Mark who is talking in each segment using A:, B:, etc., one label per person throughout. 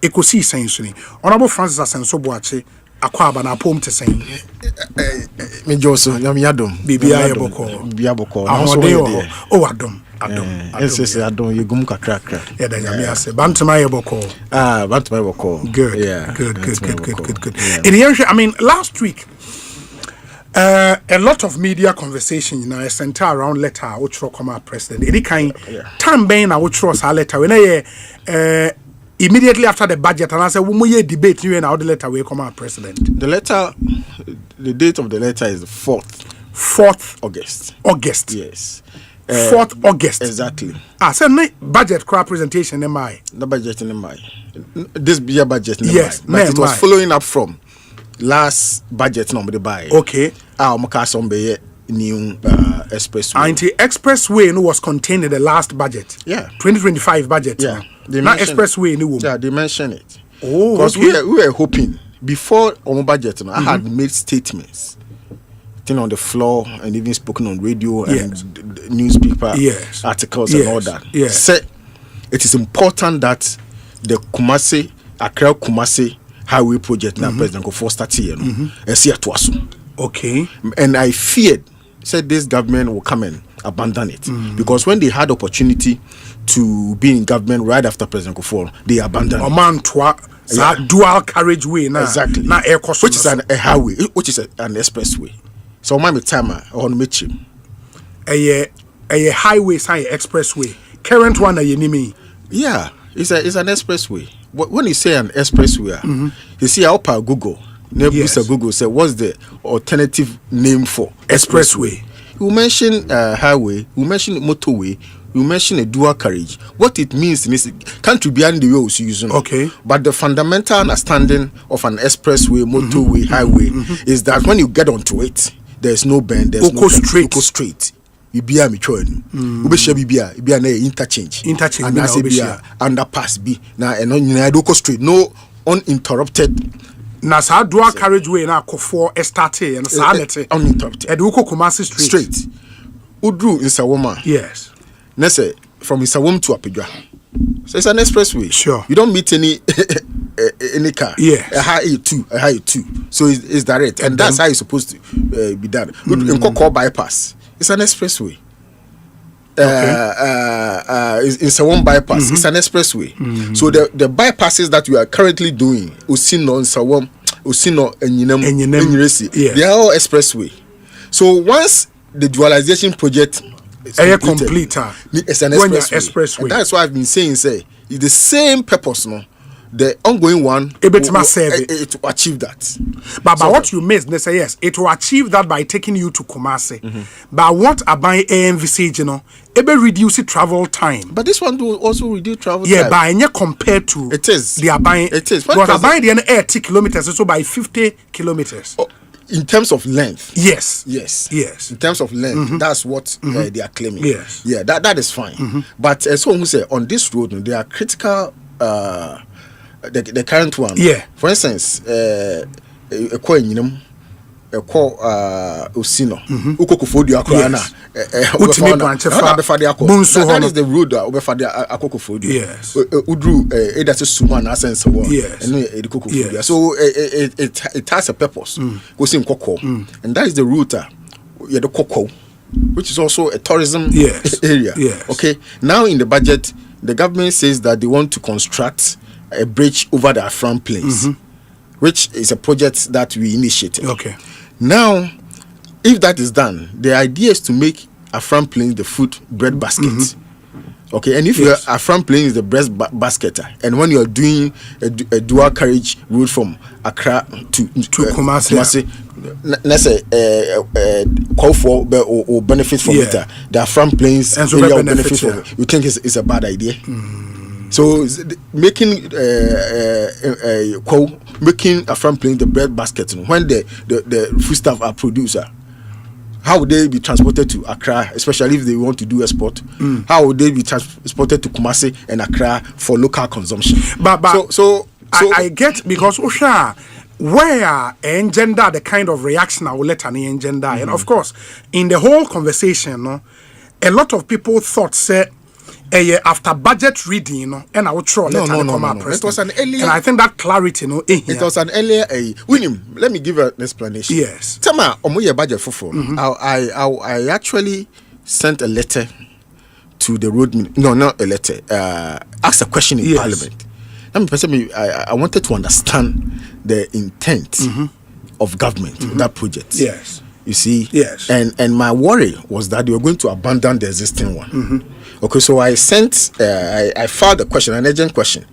A: Ekosi saying Honorable Francis Asenso-Boakye akwaba na pom te saying
B: me Joso nyamiadom
A: bibia yeboko ahode o adom
B: yes adom yegum kakra
A: yeah da nyame ase Bantama yeboko
B: Bantama yeboko
A: good
B: yeah
A: good I mean last week a lot of media conversation center around letter which come president any kind time ben na which was letter when immediately after the budget and I said we may debate you and how the letter will come out president.
B: The date of the letter is the
A: 4th August.
B: Yes.
A: 4th August.
B: Exactly.
A: So budget crowd presentation in my.
B: The budget in my. This year budget in
A: yes,
B: my. But it was following up from last budget number buy.
A: Okay.
B: Mukasombe new expressway.
A: And the expressway was contained in the last budget.
B: Yeah.
A: 2025 budget.
B: Yeah.
A: Not expressway
B: no. Yeah, they mentioned it.
A: Oh,
B: because we were hoping before on budget. I had made statements, on the floor and even spoken on radio and newspaper articles and all that.
A: Yes.
B: Said it is important that the Accra Kumasi highway project now President Kofo start here and see at Wasu.
A: Okay.
B: And I feared said this government will come and abandon it because when they had opportunity to be in government right after President Kofo, they abandoned
A: it. Dual carriageway now.
B: Exactly.
A: Now
B: which is a highway, which is an expressway. So my timer on Mitchim.
A: A highway sign expressway. Current one
B: yeah, it's an expressway. When you say an expressway, you see how per Google. Google said, what's the alternative name for expressway? You mention highway, you mention motorway, you mention a dual carriage. What it means is country behind the roads using.
A: Okay.
B: But the fundamental understanding of an expressway, motorway, highway is that when you get onto it, there's no bend, there's no straight. You be a mature. You be an interchange. And I say be a underpass be now and on straight, no uninterrupted.
A: Na sa dual carriageway na Kofo estate and sa lete
B: uninterrupted.
A: Eduko Kumasi straight.
B: Udru in Sawoma.
A: Yes.
B: Nese from Isawom to Apidwa. So it's an expressway.
A: Sure.
B: You don't meet any car.
A: Yes.
B: A high two. So it's direct, and that's how it's supposed to be done. In Koko bypass, it's an expressway. In Sawom bypass, it's an expressway. So the bypasses that we are currently doing, Usino and Sawom, Usino and Yinem, they are all expressway. So once the dualization project is complete, it's an expressway. And that's why I've been saying, it's the same purpose, no. The ongoing one it will achieve that.
A: But what you missed, they say yes, it will achieve that by taking you to Kumasi. But what about AMVC, it will reduce the travel time.
B: But this one will also reduce travel time.
A: Yeah, but compared to
B: it is.
A: They are buying
B: it is.
A: But are buying the 80 kilometers, so by 50 kilometers.
B: Oh, in terms of length.
A: Yes.
B: In terms of length, that's what they are claiming.
A: Yes.
B: Yeah, that is fine. But as someone who say on this road, there are critical the current one.
A: Yeah.
B: For instance, a coin, Usino. Ukokufodi Akrana. That is the road Obefadi Akokufodi.
A: Yes.
B: Udru Edasi Suman Asenso.
A: Yes.
B: And so it has a purpose. Goes in Koko. And that is the route the Koko, which is also a tourism area.
A: Yes.
B: Okay. Now in the budget, the government says that they want to construct a bridge over the Afram Plains, which is a project that we initiated.
A: Okay.
B: Now, if that is done, the idea is to make Afram Plains the food bread basket. Okay, and if Afram Plains is the bread basket, and when you are doing a dual carriage route from Accra to Kumasi, let's say call for or benefit from it, the Afram Plains
A: and so
B: area will benefit from it. You think it's a bad idea? So making Afram Plains the bread basket when the foodstuff are produced, how would they be transported to Accra, especially if they want to do export? How would they be transported to Kumasi and Accra for local consumption?
A: But I get, because where engender the kind of reaction I will let an engender, and of course in the whole conversation, a lot of people thought say after budget reading, you know, and I would throw
B: no. It was an earlier,
A: and I think that clarity, you know,
B: it was an earlier. William, let me give an explanation.
A: Yes.
B: Tama omoye budget for. I actually sent a letter to the road. No, not a letter. Asked a question in Parliament. I wanted to understand the intent of government with that project.
A: Yes.
B: You see?
A: Yes.
B: And my worry was that they were going to abandon the existing one. Okay, so I sent, I filed a question, an urgent question.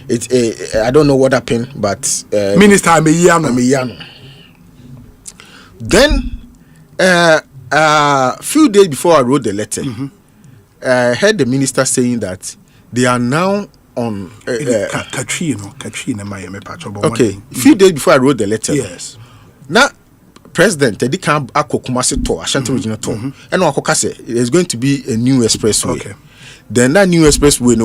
B: I don't know what happened, but...
A: Minister Ameyano.
B: Then, a few days before I wrote the letter, I heard the minister saying that they are now on... okay, a few days before I wrote the letter.
A: Yes.
B: Now, President Teddy Camp Ako Kumasi to Ashanti regional to and Wakoka say there's going to be a new expressway.
A: Okay.
B: Then that new expressway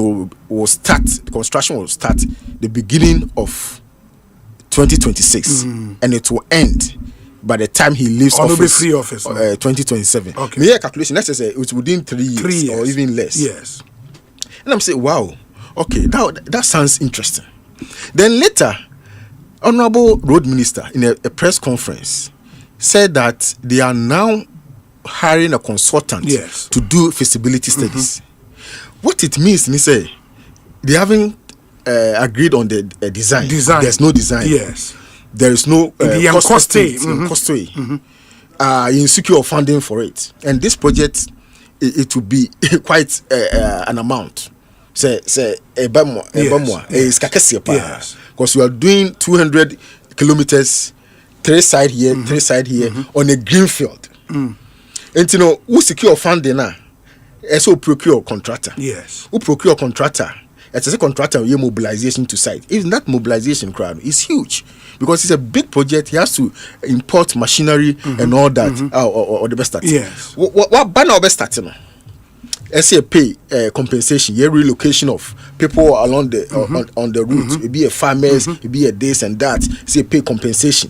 B: will start, the construction will start the beginning of 2026 and it will end by the time he leaves office, 2027.
A: Okay.
B: My calculation, let's say it's within 3 years or even less.
A: Yes.
B: And I'm saying, wow, okay, that sounds interesting. Then later, Honorable Road Minister in a press conference said that they are now hiring a consultant to do feasibility studies. What it means, he say, they haven't agreed on the design. There's no design.
A: Yes.
B: There is no cost insecure funding for it. And this project, it will be quite an amount. Say because you are doing 200 kilometers, 3 side here, 3 side here on a green field. And you know, who secure funding now? So procure contractor.
A: Yes.
B: Who procure contractor? It's a contractor with mobilization to site. Even that mobilization crowd is huge because it's a big project. He has to import machinery and all that, or the best start.
A: Yes.
B: What banner best starting? SAP compensation, relocation of people along the on the route. It be a farmers, it be a this and that. SAP compensation.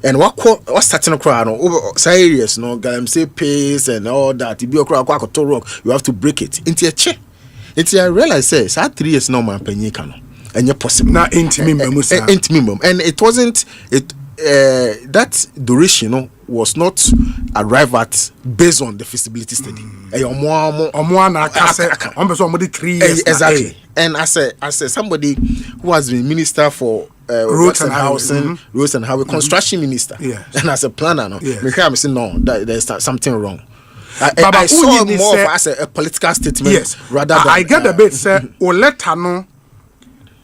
B: And what starting a crowd over serious no say pace and all that. It be a crowd rock. You have to break it into a check. Until I realize says 3 years now man penny can and you're possible.
A: Now minimum.
B: And it wasn't that duration was not arrived at based on the feasibility study.
A: 3 years.
B: Exactly. And as somebody who has been minister for roads and housing, roads and highway, construction minister, and as a planner, no, there's something wrong. I saw more as a political statement rather than...
A: I get the bit, say, o letter no,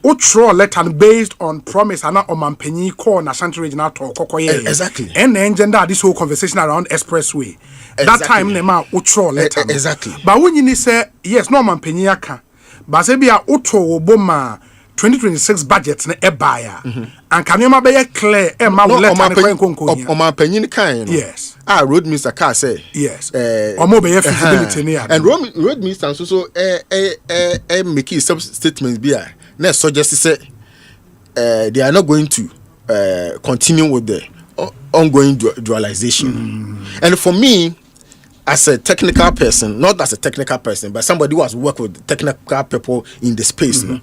A: o throw letter based on promise and Omampenyi call na Ashanti regional talk.
B: Exactly.
A: And the engine that this whole conversation around expressway. That time, nema o throw letter.
B: Exactly.
A: But when you say, yes, no Omampenyi aka, but say be a o throw oboma 2026 budget na ebaya and can you be clear
B: Omampenyi kind.
A: Yes.
B: Road Minister Car say
A: yes. Feasibility
B: and road minister also make some statements be na suggest say they are not going to continue with the ongoing dualization. And for me, as a technical person, not as a technical person, but somebody who has worked with technical people in the space, no,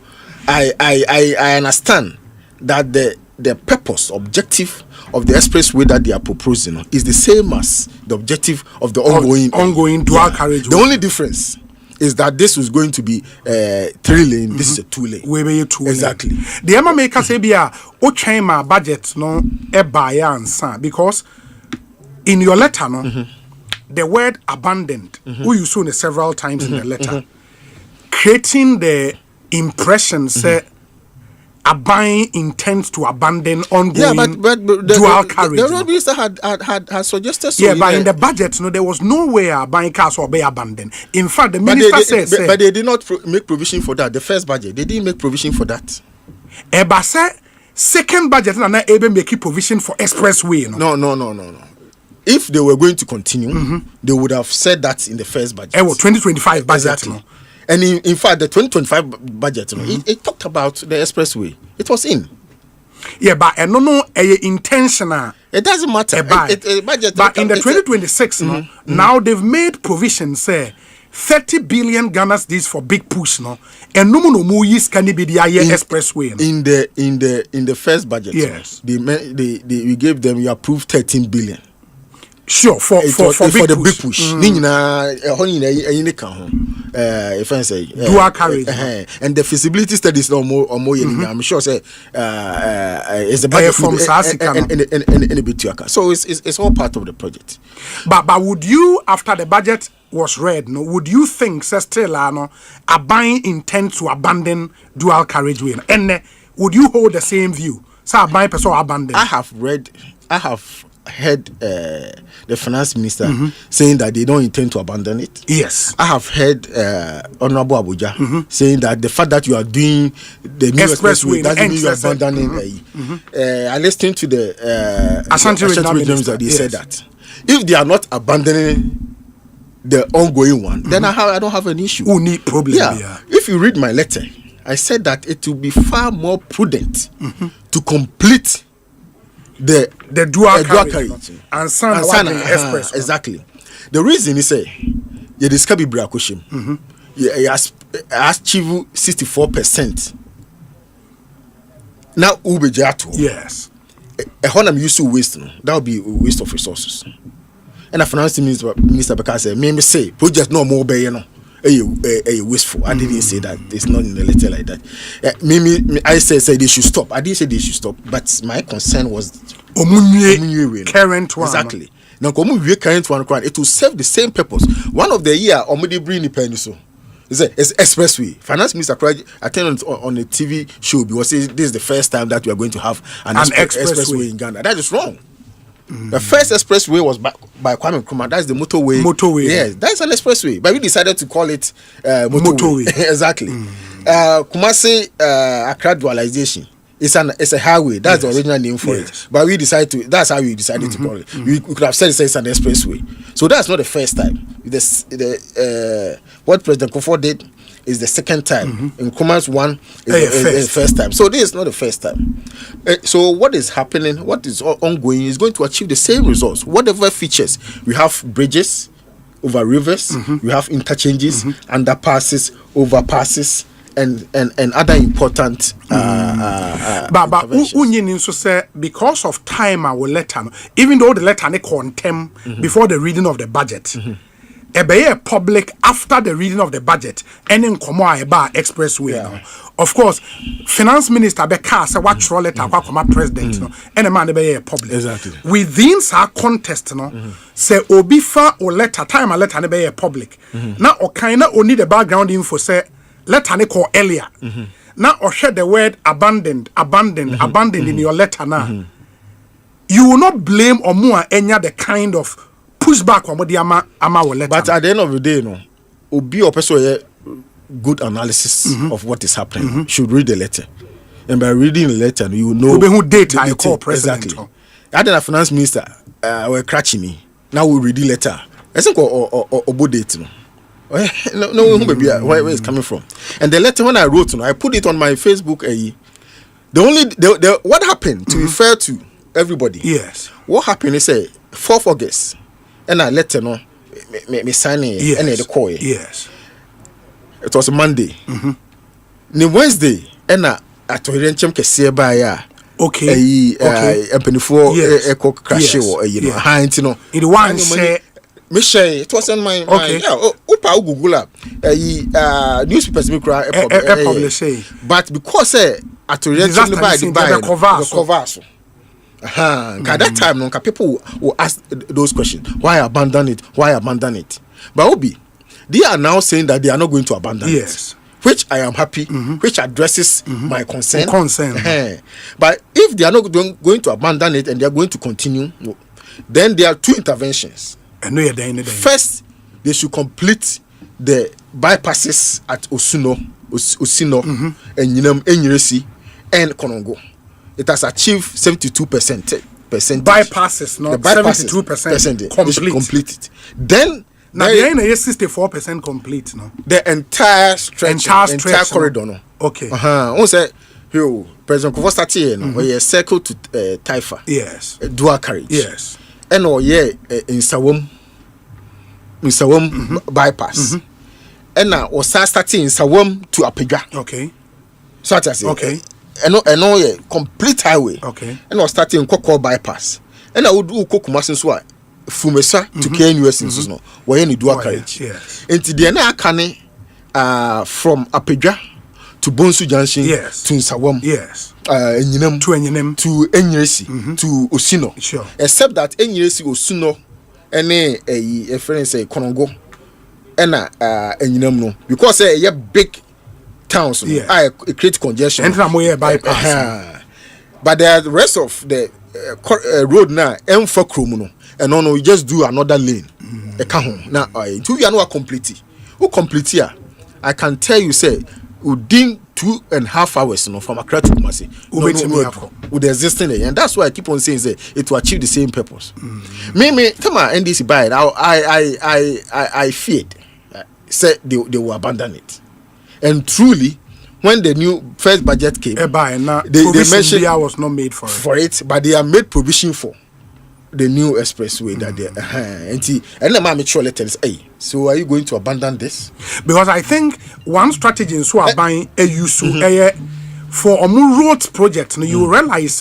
B: I understand that the purpose, objective of the expressway that they are proposing is the same as the objective of the ongoing
A: dual carriage.
B: The only difference is that this is going to be 3 lane, this is a 2 lane.
A: We be 2 lane.
B: Exactly.
A: The Emma maker say be o chain budget no ebaya and because in your letter no the word abandoned we use it several times in the letter creating the impression say Abain intends to abandon ongoing dual carriage.
B: The road minister had suggested so.
A: Yeah, but in the budget, there was no way Abain cars will be abandoned. In fact, the minister said...
B: But they did not make provision for that. The first budget, they didn't make provision for that.
A: But second budget, and not able to make provision for expressway.
B: No. If they were going to continue, they would have said that in the first budget.
A: 2025 budget.
B: Exactly. And in fact, the 2025 budget, it talked about the expressway. It was in.
A: Yeah, but intentional.
B: It doesn't matter.
A: But in the 2026, now they've made provisions, say, 30 billion Ghana cedis for big push no. And no more use can be the expressway. No?
B: In the first budget,
A: yes,
B: we gave them, we approved 13 billion.
A: Sure, for
B: the big push. If I say
A: dual carriage,
B: and the feasibility studies no more or more. I'm sure say it's the budget
A: from
B: and so it's all part of the project.
A: But would you, after the budget was read, no, would you think still a buying intent to abandon dual carriageway, and would you hold the same view? So a buying person abandon.
B: I have heard the finance minister saying that they don't intend to abandon it.
A: Yes.
B: I have heard Honorable Abuja saying that the fact that you are doing the new expressway doesn't mean you are abandoning. I listened to the Ashanti Regions that they said that if they are not abandoning the ongoing one, then I don't have an issue.
A: Who need problem? Yeah.
B: If you read my letter, I said that it will be far more prudent to complete the
A: dual carriage and express.
B: Exactly. The reason is you discover Brakoshim. You achieve 64%. Now Ubejato.
A: Yes.
B: A honor used to waste. That would be a waste of resources. And a finance minister because me say project no more be wasteful. I didn't say that. It's not in the letter like that. I said they should stop. I didn't say they should stop, but my concern was
A: current one.
B: Exactly. Now, current one, it will serve the same purpose. One of the year, bring the pencil. It's expressway. Finance Minister attended on a TV show because this is the first time that we are going to have an expressway in Ghana. That is wrong. The first expressway was by Kwame Nkrumah. That's the motorway. Yes, that's an expressway. But we decided to call it motorway. Exactly. Kumasi Accra dualization. It's a highway. That's the original name for it. But we decided to. That's how we decided to call it. We could have said it's an expressway. So that's not the first time. What President Kufuor did is the second time. In Kumasi one is the first time. So this is not the first time. So what is happening? What is ongoing is going to achieve the same results. Whatever features we have: bridges over rivers, we have interchanges, underpasses, overpasses. And other important
A: but Unyin so say because of time I will letter even though the letter ne contem before the reading of the budget a public after the reading of the budget and in komo about expressway no. Of course finance minister be ka say what letter kwa president no and a man be public
B: exactly
A: within sa contest no say obi fa o letter time a letter ne be public na o kind o need the background info say letter ne call earlier. Now or share the word abandoned in your letter now. You will not blame or more any the kind of pushback on the ama letter.
B: But at the end of the day, no, obi or person good analysis of what is happening should read the letter. And by reading the letter, you know
A: who date I call president.
B: Exactly. I had a finance minister were catching me. Now we read the letter. I think or date no. No, where it's coming from. And the letter when I wrote, I put it on my Facebook. The what happened to refer to everybody.
A: Yes.
B: What happened is 4th August, and I let me sign it and the call.
A: Yes.
B: It was a Monday. The Wednesday, and I told him to by
A: okay.
B: Before echo crash or
A: it one say.
B: It was on my Opa Google up newspapers
A: publish
B: but because at the cover at that time no people will ask those questions why abandon it but Obi they are now saying that they are not going to abandon it which I am happy which addresses my concern but if they are not going to abandon it and they are going to continue then there are two interventions. First, they should complete the bypasses at Osino, and Enyiresi, and Konongo. It has achieved 72%.
A: Bypasses, not 72%
B: complete it. Then
A: now the end is 64% complete. No,
B: the entire stretch, entire corridor. No,
A: okay.
B: On say, yo, President Kufuor started no, where circle to Taifa.
A: Yes.
B: Dual carriage.
A: Yes.
B: And in Sawam bypass. and now was starting Sawam to Apega.
A: Okay.
B: So I say,
A: okay.
B: And no, yeah, complete highway.
A: Okay.
B: And was starting Koko bypass. And I would do Kumasi so Fumesa to KNUS no. Why any do carriage?
A: Yes.
B: And the na kane from Apega to Bonsu Junction to Sawam.
A: Yes.
B: Enyinem
A: to Enyinem
B: to Enyiresi to Osino.
A: Sure.
B: Except that Enyiresi Osino any a friend say Konongo and Enyinem no because a big towns I create congestion.
A: And bypass.
B: But the rest of the road now for Kromuno and no you just do another lane. Now two you are not complete. Who complete here? I can tell you say within 2.5 hours from Accra to Kumasi with the existing there. And that's why I keep on saying that it will achieve the same purpose. Me come on NDC buy it. I feared said they will abandon it. And truly when the new first budget came, they mentioned
A: was not made for
B: it, but they have made provision for the new expressway that they and the man sure tell us, hey, so are you going to abandon this?
A: Because I think one strategy in so buying a use for a road project, you realize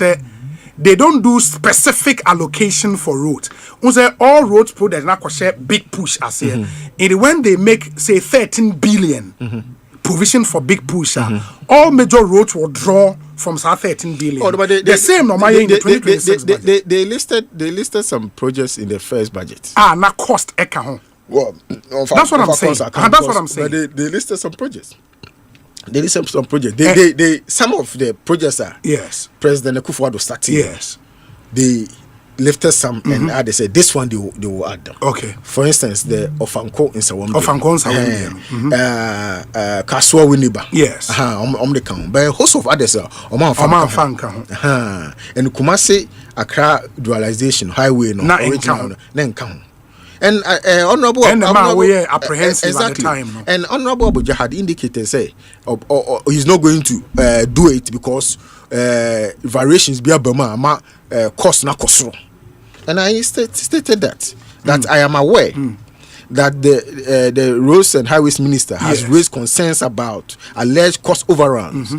A: they don't do specific allocation for roads. All roads projects now share big push as here. And when they make say 13 billion provision for big push, all major roads will draw from 13 billion.
B: Oh, but
A: the same normally in the 2026 budget.
B: They listed some projects in the first budget.
A: Not cost eka.
B: Well,
A: that's what I'm saying. That's what I'm saying.
B: But they listed some projects. They listed some projects. They some of the projects are President Akufo-Addo started.
A: Yes.
B: They lifted some and they said this one they will add them.
A: Okay.
B: For instance, the Ofanko in Sawam. Kaswa Winiba.
A: Yes.
B: The count. But a host of others are and Kumasi Accra dualization highway no
A: original
B: count. And honorable
A: apprehensive
B: exactly.
A: At the time. No?
B: And honorable Abuja had indicated say he's not going to do it because variations be abema cost na kosro. And I stated that I am aware that the Roads and Highways Minister has raised concerns about alleged cost overruns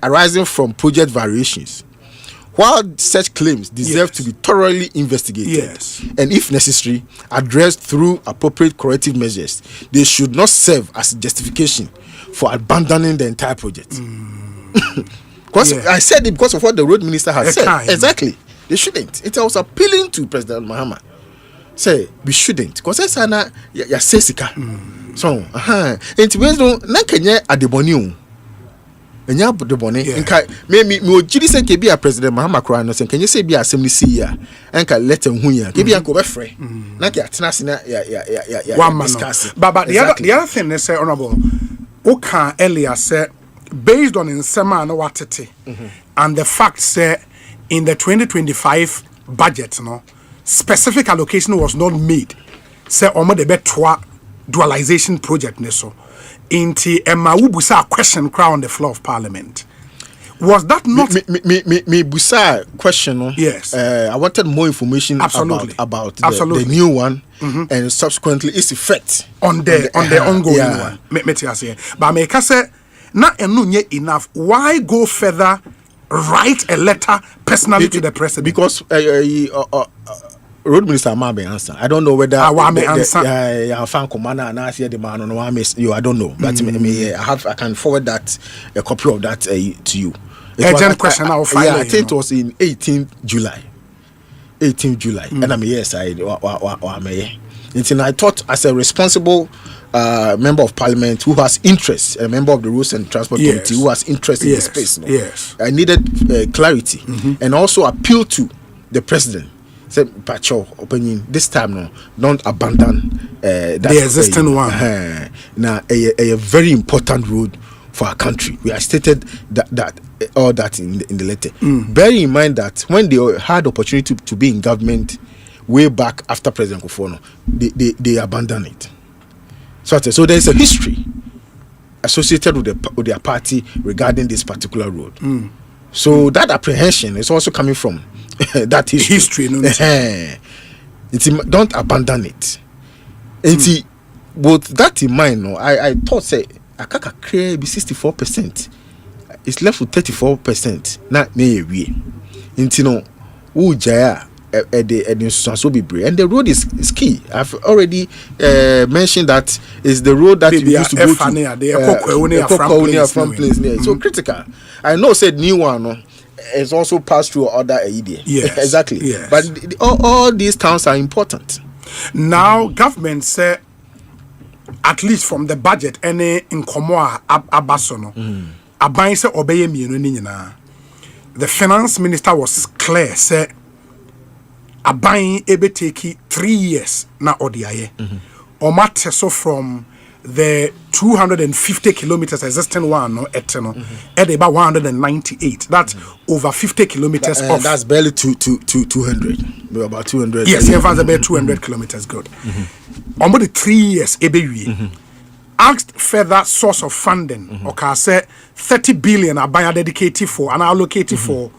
B: arising from project variations. While such claims deserve to be thoroughly investigated and, if necessary, addressed through appropriate corrective measures, they should not serve as justification for abandoning the entire project. Because I said it because of what the road minister has said. Exactly. They shouldn't. It was appealing to President Mahama. Say, we shouldn't. Because that's an yasesika. So, it's when na Kenya adeboni. Enya adeboni. Nka me ojiri se ke bia President Mahama kra no se Kenya se bia assembly see ya. Enka let hu ya. Ke bia ko be frɛ. Na ke atena se na ya discuss.
A: But the other thing they say honorable Oka earlier said based on insema na watete and the fact say in the 2025 budget, specific allocation was not made. Say omo de betwa dualization project neso. Inti Emma Wubusa question crown on the floor of Parliament. Was that not
B: me busa question? No?
A: Yes.
B: I wanted more information about the new one and subsequently its effect
A: on the ongoing one. But me say na enunye enough. Why go further? Write a letter personally to the president
B: because road minister Amabe answer. I don't know whether I found commander and I see the man on I don't know. But I can forward that a copy of that to you.
A: Urgent question I
B: think it was in 18th July. And I'm yes I thought as a responsible member of parliament who has interest, a member of the Roads and Transport Committee who has interest in the space. I needed clarity and also appeal to the president. Said, Pacho, opinion this time no, don't abandon
A: the existing one.
B: Now, a very important road for our country. We have stated that all that in the letter. Bearing in mind that when they had opportunity to be in government way back after President Kufuor, they abandoned it. So there's a history associated with their party regarding this particular road. So that apprehension is also coming from that history.
A: No,
B: don't abandon it. with that in mind, no, I thought say Akaka create be 64%. It's left with 34%. Not me we. Intino Ujaya and the road is key. I've already mentioned that is the road that you used to go to from place near. So critical. I know said new one no, is also passed through other area.
A: Yes.
B: Exactly.
A: Yes.
B: But all these towns are important.
A: Now government say at least from the budget any inkomo abasono aban say obeye mienu ni nyina. The finance minister was clear say aban ebe take 3 years na odiaye. Omate so from the 250 kilometers existing one no etno at about 198. That's over 50 kilometers off.
B: That's barely 200. About 200.
A: Yes, about 200 kilometers good. Almost the 3 years ebe asked further source of funding. Okay, say 30 billion are by dedicated for and allocated for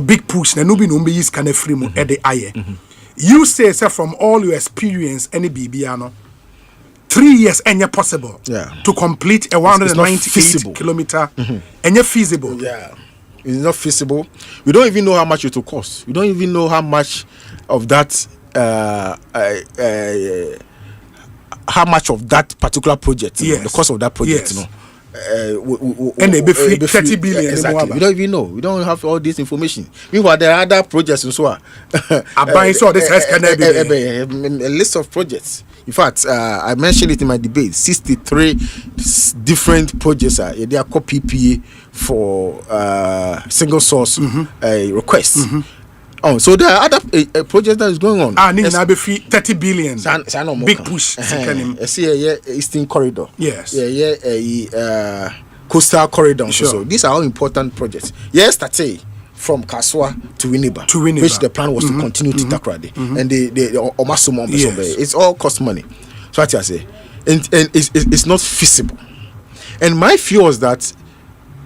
A: big push. Na nubi no use can free mo at the aye. You say from all your experience any BBano 3 years any possible to complete a 198 kilometer any feasible.
B: Yeah. It's not feasible. We don't even know how much it will cost. We don't even know how much of that how much of that particular project, the cost of that project, you know.
A: And they be free 30 billion.
B: Exactly. We don't even know. We don't have all this information. Meanwhile, there are other projects and so on. A list of projects. In fact, I mentioned it in my debate. 63 different projects are they are called PPA for single source requests. Oh, so there are other projects that is going on.
A: Now be free 30 billion. Big push.
B: Eastern Corridor.
A: Yes.
B: Coastal Corridor.
A: Sure.
B: So these are all important projects. Yesterday, from Kaswa to Winneba, which the plan was to continue to Takrade, and the Omasumom. It's all cost money. So what I say, and it's not feasible. And my fear was that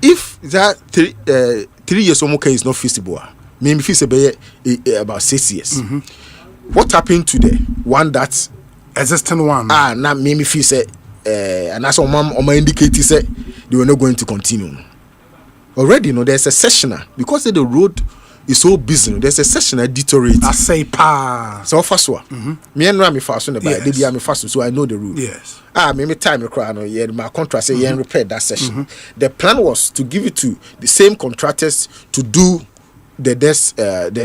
B: if that 3 years Omoka is not feasible, maybe feasible about 6 years. What happened to the one that's
A: existing one?
B: Now maybe feel say, and that's what my indicator said they were not going to continue. Already, there's a sessioner because the road is so busy. There's a sessioner deteriorate.
A: I say pa.
B: So fast me and Rami fast on the bike. They be fast, so I know the route.
A: Yes.
B: Maybe time you cry. Yeah, my contract say you repair that session. The plan was to give it to the same contractors to do the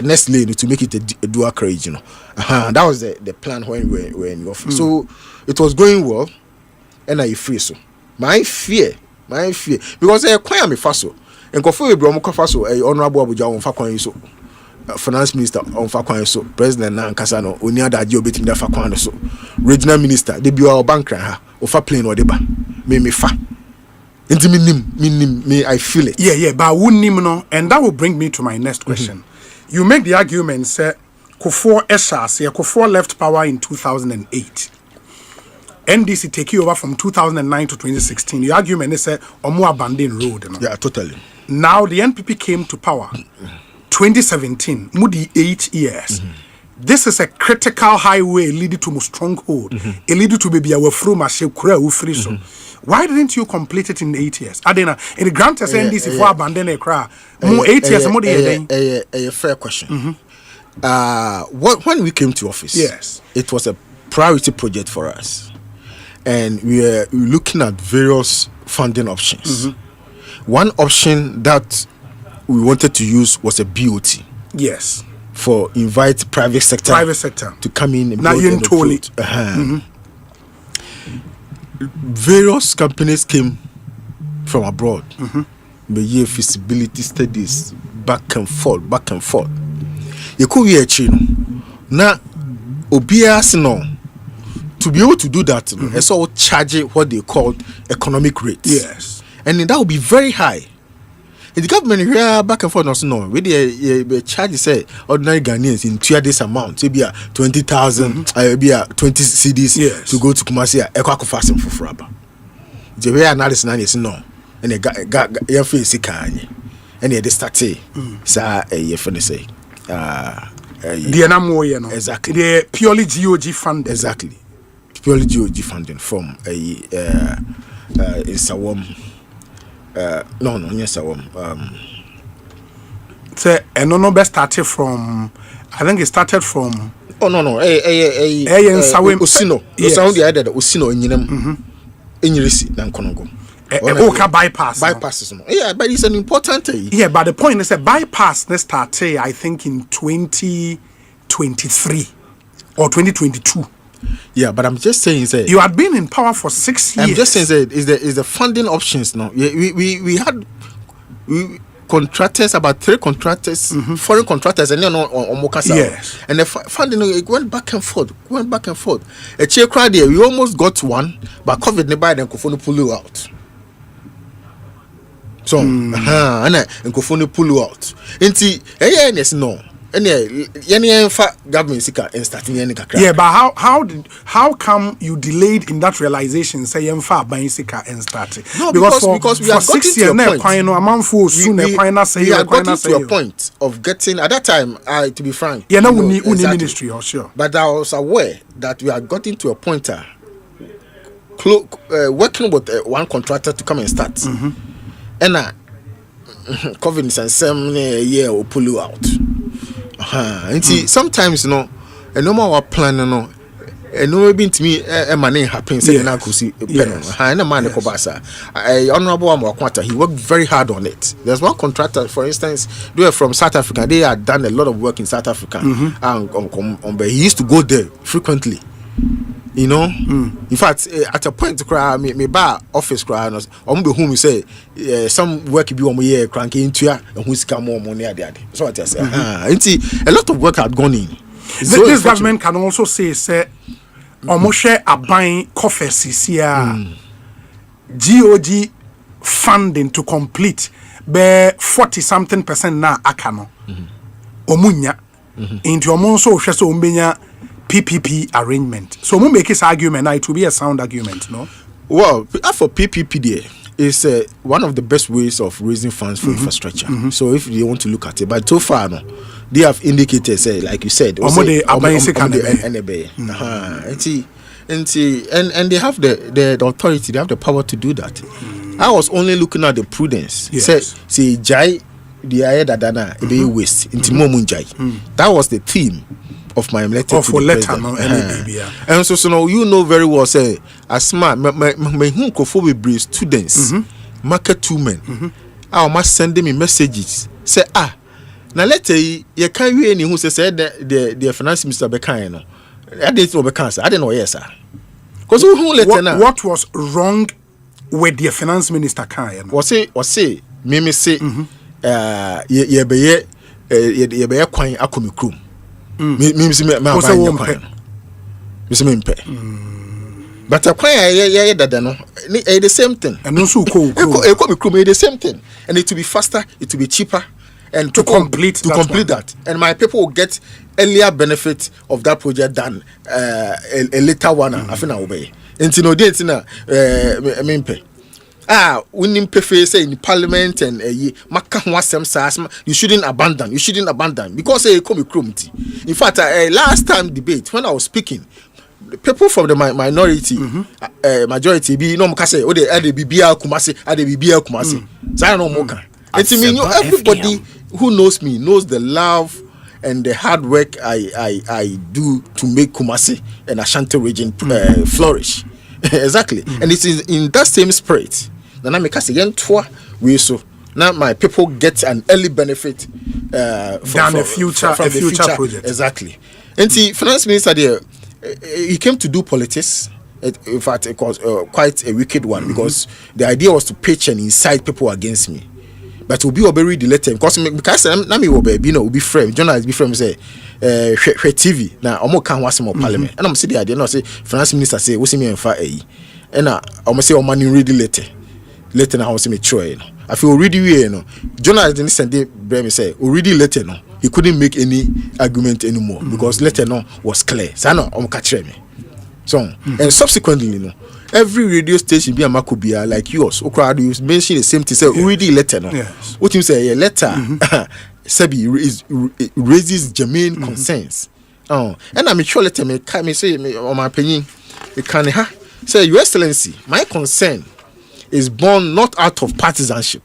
B: next lane to make it a dual carriage. That was the plan when we were in the office. So it was going well, and I free. So my fear because quite me fast. And Kofu Ibrahim Kofaso, Honorable Abuja on Fakwan so Finance Minister on Fakwan so President Nan Kasano, Unia da Dio betim da Fakwan so Regional Minister, they be our bank ha ofa plane or deba. Me fa. Enti me I feel it.
A: Yeah, but wouldn't no, and that will bring me to my next question. You make the argument say Kufuor Kufuor left power in 2008. NDC take you over from 2009 to 2016. Your argument is a more abandoned road.
B: Yeah, totally.
A: Now the NPP came to power 2017, Moody 8 years. This is a critical highway leading to a stronghold. It leading to maybe our through so. Why didn't you complete it in 8 years? Adena, in the grant as NDC for abandon Accra, more 8 years.
B: A fair question. When we came to office,
A: yes,
B: it was a priority project for us. And we were looking at various funding options. One option that we wanted to use was a BOT.
A: Yes.
B: For invite private sector to come in and build various companies came from abroad. The year feasibility studies back and forth. You could be a chino. Now, Obias no. To be able to do that, it's all charging what they called economic rates.
A: Yes.
B: And that would be very high. And the government here back and forth, no, with the charge say ordinary Ghanaians in this amount, maybe 20,000, maybe 20 CDs to go to Kumasi, Equaco fasting for Fraba. The way analysis now is no, and they got your face, and they started, sir, a say,
A: the Anamo,
B: exactly,
A: the purely GOG fund,
B: exactly. purely GOG funding from a Sawam. No, yes, Sawam.
A: So, and no best started from. I think it started from.
B: Oh no, Osino.
A: Yes.
B: Sound the idea that Osino in Inyrisi than Kongo.
A: Bypass.
B: Yeah, but it's an important.
A: Yeah, but the point is a bypass. They started, I think, in 2023 or 2022.
B: Yeah, but I'm just saying, say
A: you had been in power for 6 years.
B: I'm just saying, say is the funding options now? We had contractors, about 3 contractors, foreign contractors, and then on Mokasa.
A: Yes.
B: And the funding it went back and forth. A cheer crowd there, we almost got one, but COVID nearby then Kofonu pull you out. So, and Kofonu pull you out. Yes, no. And government starting
A: yeah, but how come you delayed in that realization? Say buying sika and started.
B: No, because we have gotten to a point of getting at that time. To be frank,
A: yeah, no, we need ministry or sure.
B: But I was aware that we had gotten to a point working with one contractor to come and start, and COVID and some year will pull you out. And see, sometimes and no more plan, and no been to me a money happens. And I could see and a man honorable Amakwata, he worked very hard on it. There's one contractor, for instance, they were from South Africa. They had done a lot of work in South Africa, and but he used to go there frequently. You know, in fact, at a point, me bar office cry, on be whom say some work be on year cranky into ya, and who's come more money at the other. So what I say, a lot of work had gone in.
A: This government can also say, almost share a buying coffers here, GOG funding to complete, be 40-something% na akano, omunya, into omonso sheso umbenya. PPP arrangement. So we make this argument now, it will be a sound argument, no?
B: Well, for PPP there is one of the best ways of raising funds for infrastructure. So if you want to look at it, but so far no, they have indicated, say, like you said, and they have the authority, they have the power to do that. I was only looking at the prudence.
A: Yes.
B: Say jai the ayeda dana be waste into momunjai. That was the theme of my letter to the president. And so now you know very well, say, as smart, my students, market women, I must send them messages. Say, now let's say, you can't hear any who said the finance minister Bekano. I didn't know Bekansa. I didn't know, yes, sir. Because
A: what was wrong with the finance minister?
B: Was say, Mimi say, ye be quine akomikrum. But the same thing, and also the same thing, and it will be faster, it will be cheaper, and to complete that, and my people will get earlier benefit of that project than a later one. I think I obey. And you know, we need to face in parliament and you shouldn't abandon because in fact last time debate when I was speaking, people from the minority majority be no say oh they be Kumasi so I don't know more. Everybody who knows me knows the love and the hard work I do to make Kumasi and Ashanti region flourish. Exactly. And it's in that same spirit. Now make us again we so now my people get an early benefit
A: than a future project.
B: Exactly. And the finance minister there, he came to do politics. In fact, it was quite a wicked one because the idea was to pitch and incite people against me. But we'll be very delayed because Nami will be, will be frame. Journalists be frame say TV. Now I'm more watch more parliament. And I'm saying the idea. No say finance minister say we see me in far and I'm say money ready later now see me try. I feel already journalists didn't send it. Bremi say already later no. He couldn't make any argument anymore because later no was clear. So no, I'm catching me. So and subsequently every radio station be a makubia like yours. Okra you mention the same thing. Say already letter no.
A: Yes.
B: What you say a letter Sebi raises germane concerns. And I'm sure letter me say on my opinion It can say, Your Excellency, my concern is born not out of partisanship,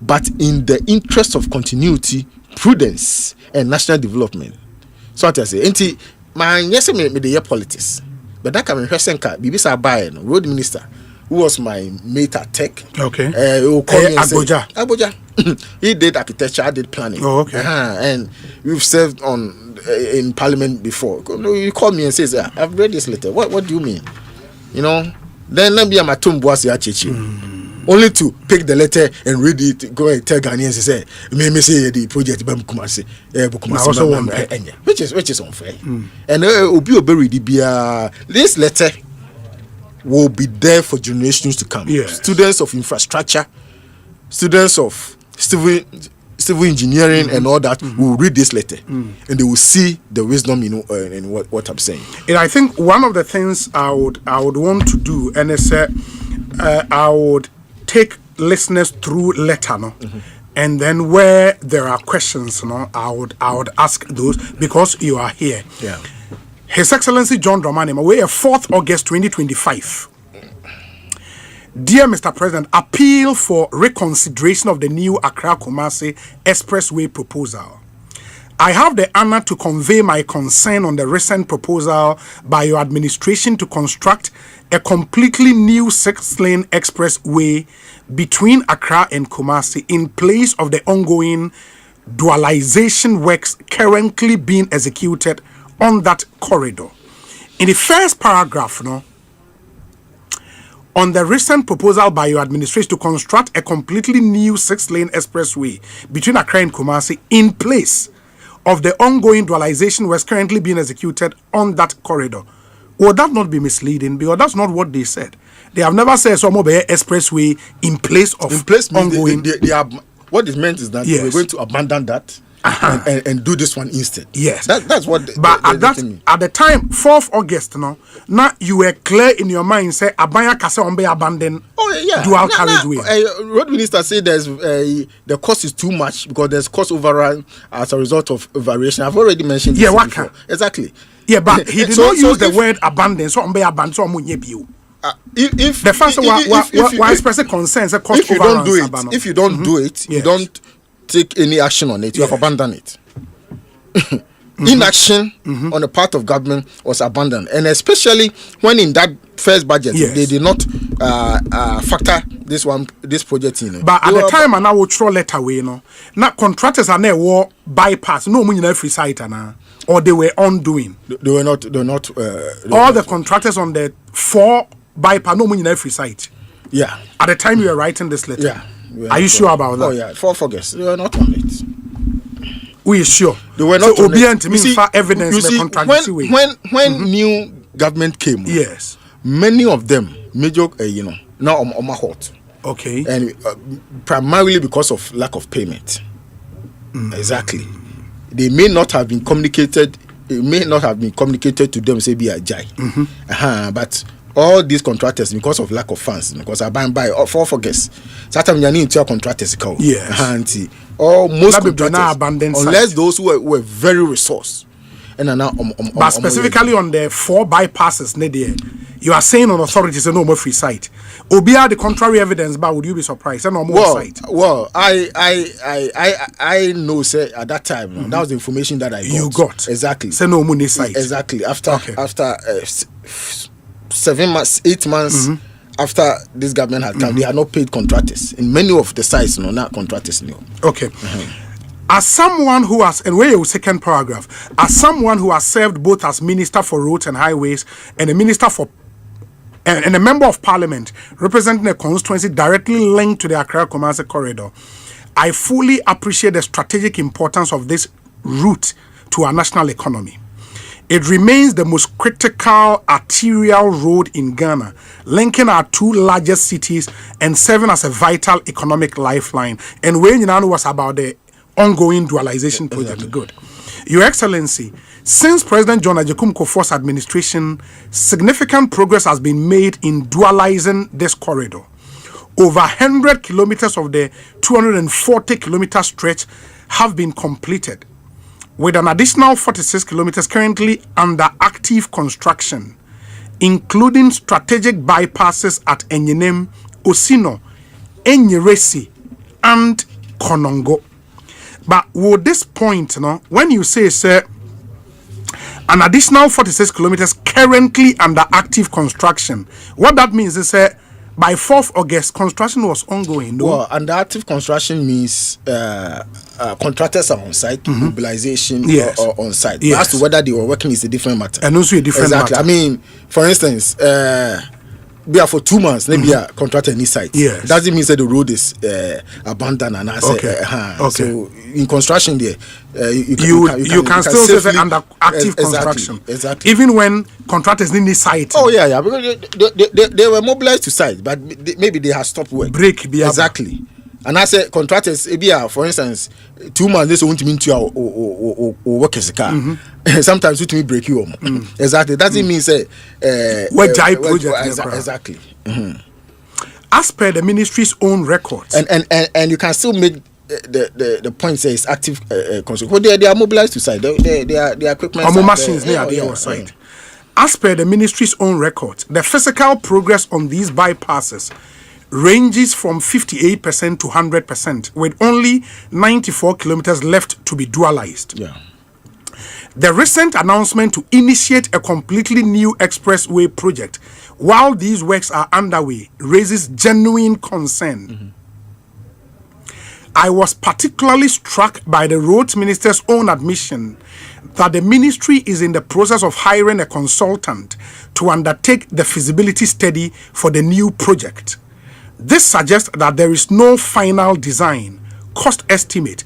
B: but in the interest of continuity, prudence, and national development. So what I say, ain't my yes, me the politics, but that can be Hesenka, Bibisa Bayen, road minister, who was my mate at Tech.
A: Okay.
B: Abuja. He did architecture, I did planning.
A: Oh, okay.
B: And we've served on in parliament before. You call me and says, I've read this letter. What do you mean? You know? Then let me my tomb was only to pick the letter and read it, go and tell Ghanaians say, me say the project Kumasi, which is unfair. And this letter will be there for generations to come.
A: Yeah.
B: Students of infrastructure, students of civil engineering and all that will read this letter and they will see the wisdom in what I'm saying.
A: And I think one of the things I would want to do, and it's I would take listeners through letter, and then where there are questions, I would ask those because you are here.
B: Yeah.
A: His Excellency John Dramani Mahama, 4th August 2025. Dear Mr. President, appeal for reconsideration of the new Accra Kumasi Expressway proposal. I have the honor to convey my concern on the recent proposal by your administration to construct a completely new 6-lane expressway between Accra and Kumasi in place of the ongoing dualization works currently being executed on that corridor. In the first paragraph, on the recent proposal by your administration to construct a completely new 6-lane expressway between Accra and Kumasi in place of the ongoing dualization works currently being executed on that corridor. Would that not be misleading? Because that's not what they said. They have never said some expressway in place of ongoing.
B: They are, what it meant is that we're going to abandon that and do this one instead.
A: Yes,
B: that's what.
A: But at the time, 4th August, now you were clear in your mind. Say Abaya Kase Ombe abandon. Dual carriageway.
B: Road minister said there's the cost is too much because there's cost overrun as a result of variation. I've already mentioned this before. Exactly.
A: Yeah, but he did not use the word abandon. So Ombe abandon. So Omunyebiu.
B: If
A: the first why express concerns a cost overrun.
B: If you don't do it, you don't take any action on it, you have abandoned it. Inaction on the part of government was abandoned, and especially when in that first budget they did not factor this project in.
A: But at the time, I will throw letter away. Now contractors are now war bypass. No money in free site or they were undoing.
B: They were not.
A: All the contractors on the 4 bypass no money in free site.
B: Yeah.
A: At the time you were writing this letter.
B: Yeah.
A: Are you sure about that?
B: Oh yeah, 4th August. They were not on it.
A: We are sure.
B: They were not
A: so
B: on it.
A: You see, evidence.
B: You see, when new government came,
A: yes,
B: many of them major, now on my hot.
A: Okay.
B: And primarily because of lack of payment. Exactly. They may not have been communicated. It may not have been communicated to them. Say be a jai. But all these contractors, because of lack of funds, because I buy 4th August. Sometimes you need to contractors call.
A: Yes.
B: Or most contractors, unless those who were very resource. And now,
A: but specifically on the 4 bypasses, you are saying on authorities no more free site. Obia the contrary evidence, but would you be surprised? No more site.
B: Well, I know. Say at that time, that was the information that I got.
A: You got
B: exactly.
A: Say no money site.
B: Exactly. After 7 months, 8 months after this government had come, they had not paid contractors. In many of the sites, not contractors.
A: Okay. As someone who has, and where your second paragraph, as someone who has served both as Minister for Roads and Highways and a Minister for and a Member of Parliament representing a constituency directly linked to the Accra-Kumasi corridor, I fully appreciate the strategic importance of this route to our national economy. It remains the most critical arterial road in Ghana, linking our 2 largest cities and serving as a vital economic lifeline. And when you know was about the ongoing dualization project, good. Your Excellency, since President John Agyekum Kufuor's administration, significant progress has been made in dualizing this corridor. Over 100 kilometers of the 240-kilometer stretch have been completed, with an additional 46 kilometers currently under active construction. including strategic bypasses at Enyinem, Osino, Enyiresi, and Konongo. But with this point, when you say, sir, an additional 46 kilometers currently under active construction, what that means is, by 4th August, construction was ongoing. No?
B: Well, under active construction means contractors are on site, mobilization or on site.
A: Yes.
B: But as to whether they were working is a different matter.
A: And also a different matter.
B: I mean, for instance, for 2 months, maybe a contractor any site.
A: Yes.
B: Doesn't mean that the road is abandoned and I say, So in construction there,
A: you can still safely, say under active construction.
B: Exactly.
A: Even when contractors didn't need site.
B: Oh yeah, because they were mobilized to site, but maybe they have stopped work. Exactly. And I say contractors, for instance, 2 months they won't mean to work as a car. Sometimes it will break you. Exactly. Doesn't mean say
A: project.
B: Exactly.
A: As per the ministry's own records,
B: and you can still make the point say it's active construction. Well, they are mobilized to site. Their equipment.
A: Machines near the site. As per the ministry's own records, the physical progress on these bypasses ranges from 58% to 100%, with only 94 kilometers left to be dualized.
B: Yeah.
A: The recent announcement to initiate a completely new expressway project while these works are underway raises genuine concern. I was particularly struck by the roads minister's own admission that the ministry is in the process of hiring a consultant to undertake the feasibility study for the new project. This suggests that there is no final design, cost estimate,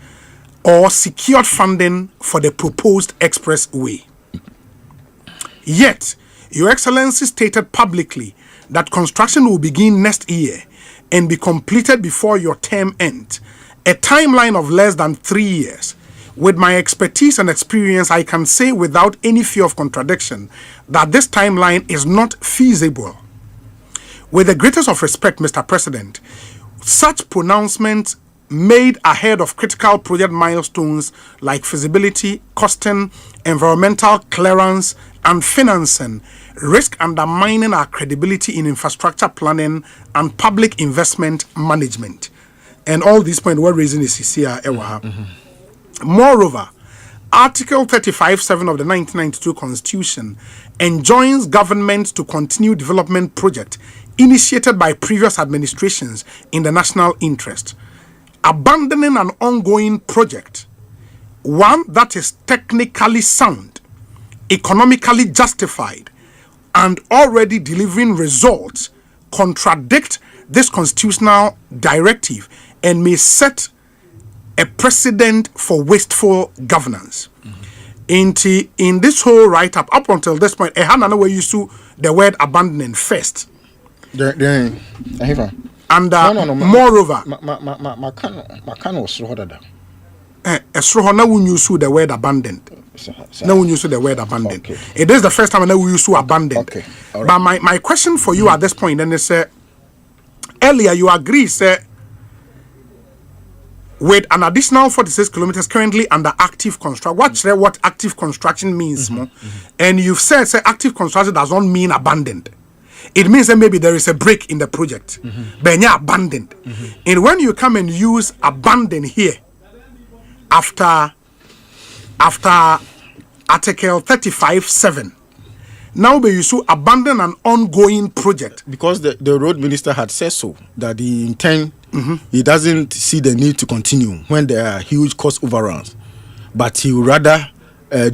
A: or secured funding for the proposed expressway. Yet, Your Excellency stated publicly that construction will begin next year and be completed before your term ends, a timeline of less than 3 years. With my expertise and experience, I can say without any fear of contradiction that this timeline is not feasible. With the greatest of respect, Mr. President, such pronouncements made ahead of critical project milestones like feasibility, costing, environmental clearance, and financing risk undermining our credibility in infrastructure planning and public investment management. And all these points were raising is here. Moreover, Article 35(7) of the 1992 Constitution enjoins government to continue development projects initiated by previous administrations in the national interest. Abandoning an ongoing project, one that is technically sound, economically justified, and already delivering results, contradict this constitutional directive and may set a precedent for wasteful governance. In this whole write-up, up until this point, we used to the word abandoning first. And moreover, now we use the word abandoned. Now we use the word abandoned. Okay. It is the first time we use to abandon. Okay. Right. But my question for you at this point then is, earlier you agree, sir, with an additional 46 kilometers currently under active construction. What active construction means, and you've said, active construction does not mean abandoned. It means that maybe there is a break in the project, but you're abandoned. And when you come and use abandon here, after Article 35(7), now you should abandon an ongoing project.
B: Because the road minister had said so, that he intend, he doesn't see the need to continue when there are huge cost overruns, but he would rather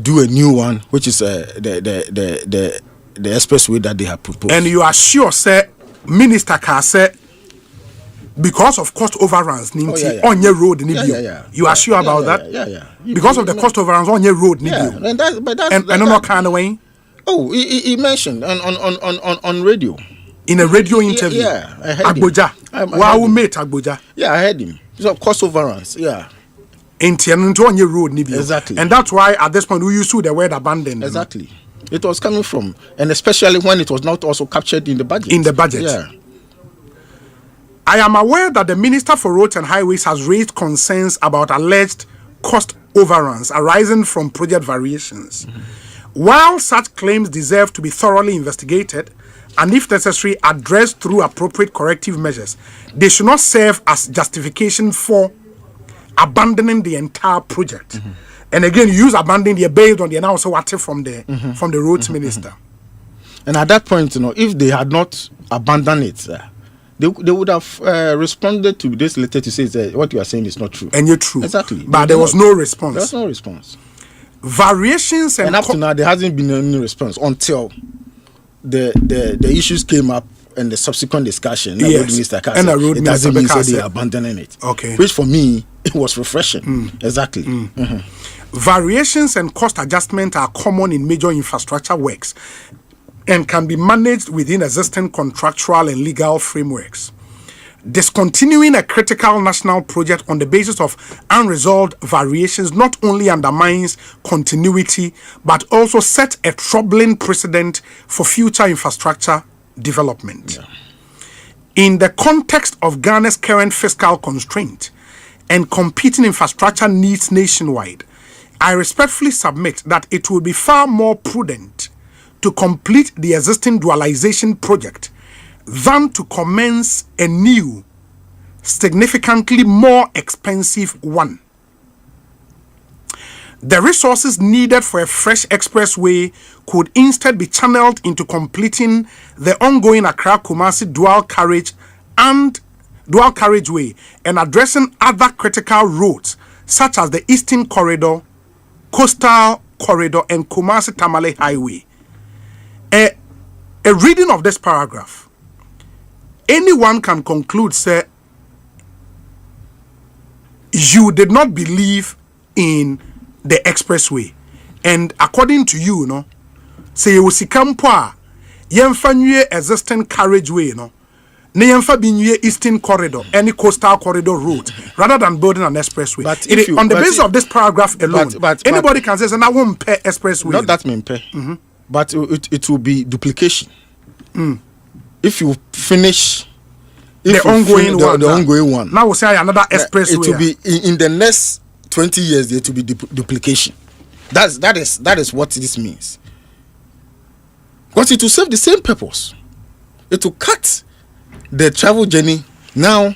B: do a new one, which is the expressway that they have proposed. And
A: you are sure, sir, Minister can say, because of cost overruns, on your road, you are sure about that?
B: Yeah.
A: Because of the cost overruns on your road, and not kind of way.
B: Oh, he mentioned on radio.
A: In a radio interview.
B: Yeah, I heard
A: Agboja. Wow, mate, Agboja.
B: Yeah, I heard him. So cost overruns, yeah.
A: On your road,
B: exactly.
A: And that's why at this point we use the word abandoned.
B: Exactly. It was coming from, and especially when it was not also captured in the budget.
A: Yeah. I am aware that the Minister for Roads and Highways has raised concerns about alleged cost overruns arising from project variations. While such claims deserve to be thoroughly investigated and, if necessary, addressed through appropriate corrective measures, they should not serve as justification for abandoning the entire project. And again, you use abandoning the based on the announcement from the roads minister.
B: And at that point, if they had not abandoned it, they would have responded to this letter to say that what you are saying is not true.
A: And you're true.
B: Exactly.
A: But there was no response.
B: There was no response.
A: Variations and
B: up to now, there hasn't been any response until the issues came up and the subsequent discussion.
A: Yes.
B: And the road minister doesn't mean that they are abandoning it.
A: Okay.
B: Which for me, it was refreshing. Exactly.
A: Variations and cost adjustment are common in major infrastructure works and can be managed within existing contractual and legal frameworks. Discontinuing a critical national project on the basis of unresolved variations not only undermines continuity but also sets a troubling precedent for future infrastructure development.
B: Yeah.
A: In the context of Ghana's current fiscal constraint and competing infrastructure needs nationwide, I respectfully submit that it will be far more prudent to complete the existing dualization project than to commence a new, significantly more expensive one. The resources needed for a fresh expressway could instead be channeled into completing the ongoing Accra Kumasi dual carriageway and addressing other critical roads such as the Eastern Corridor, Coastal Corridor, and Kumasi Tamale Highway. A reading of this paragraph, anyone can conclude, sir, you did not believe in the expressway, and according to you, say you see kampo yemfa nwie existing carriageway, ne yemfa bi nwie Eastern Corridor, any Coastal Corridor route, rather than building an expressway.
B: But
A: on the basis of this paragraph alone, anybody can say, "I won't pay expressway."
B: Not that mean pay, but it will be duplication. If you finish.
A: The ongoing
B: one.
A: Now we'll say another expressway.
B: It will be in the next 20 years. There to be duplication. That is what this means. Because it will serve the same purpose. It will cut the travel journey now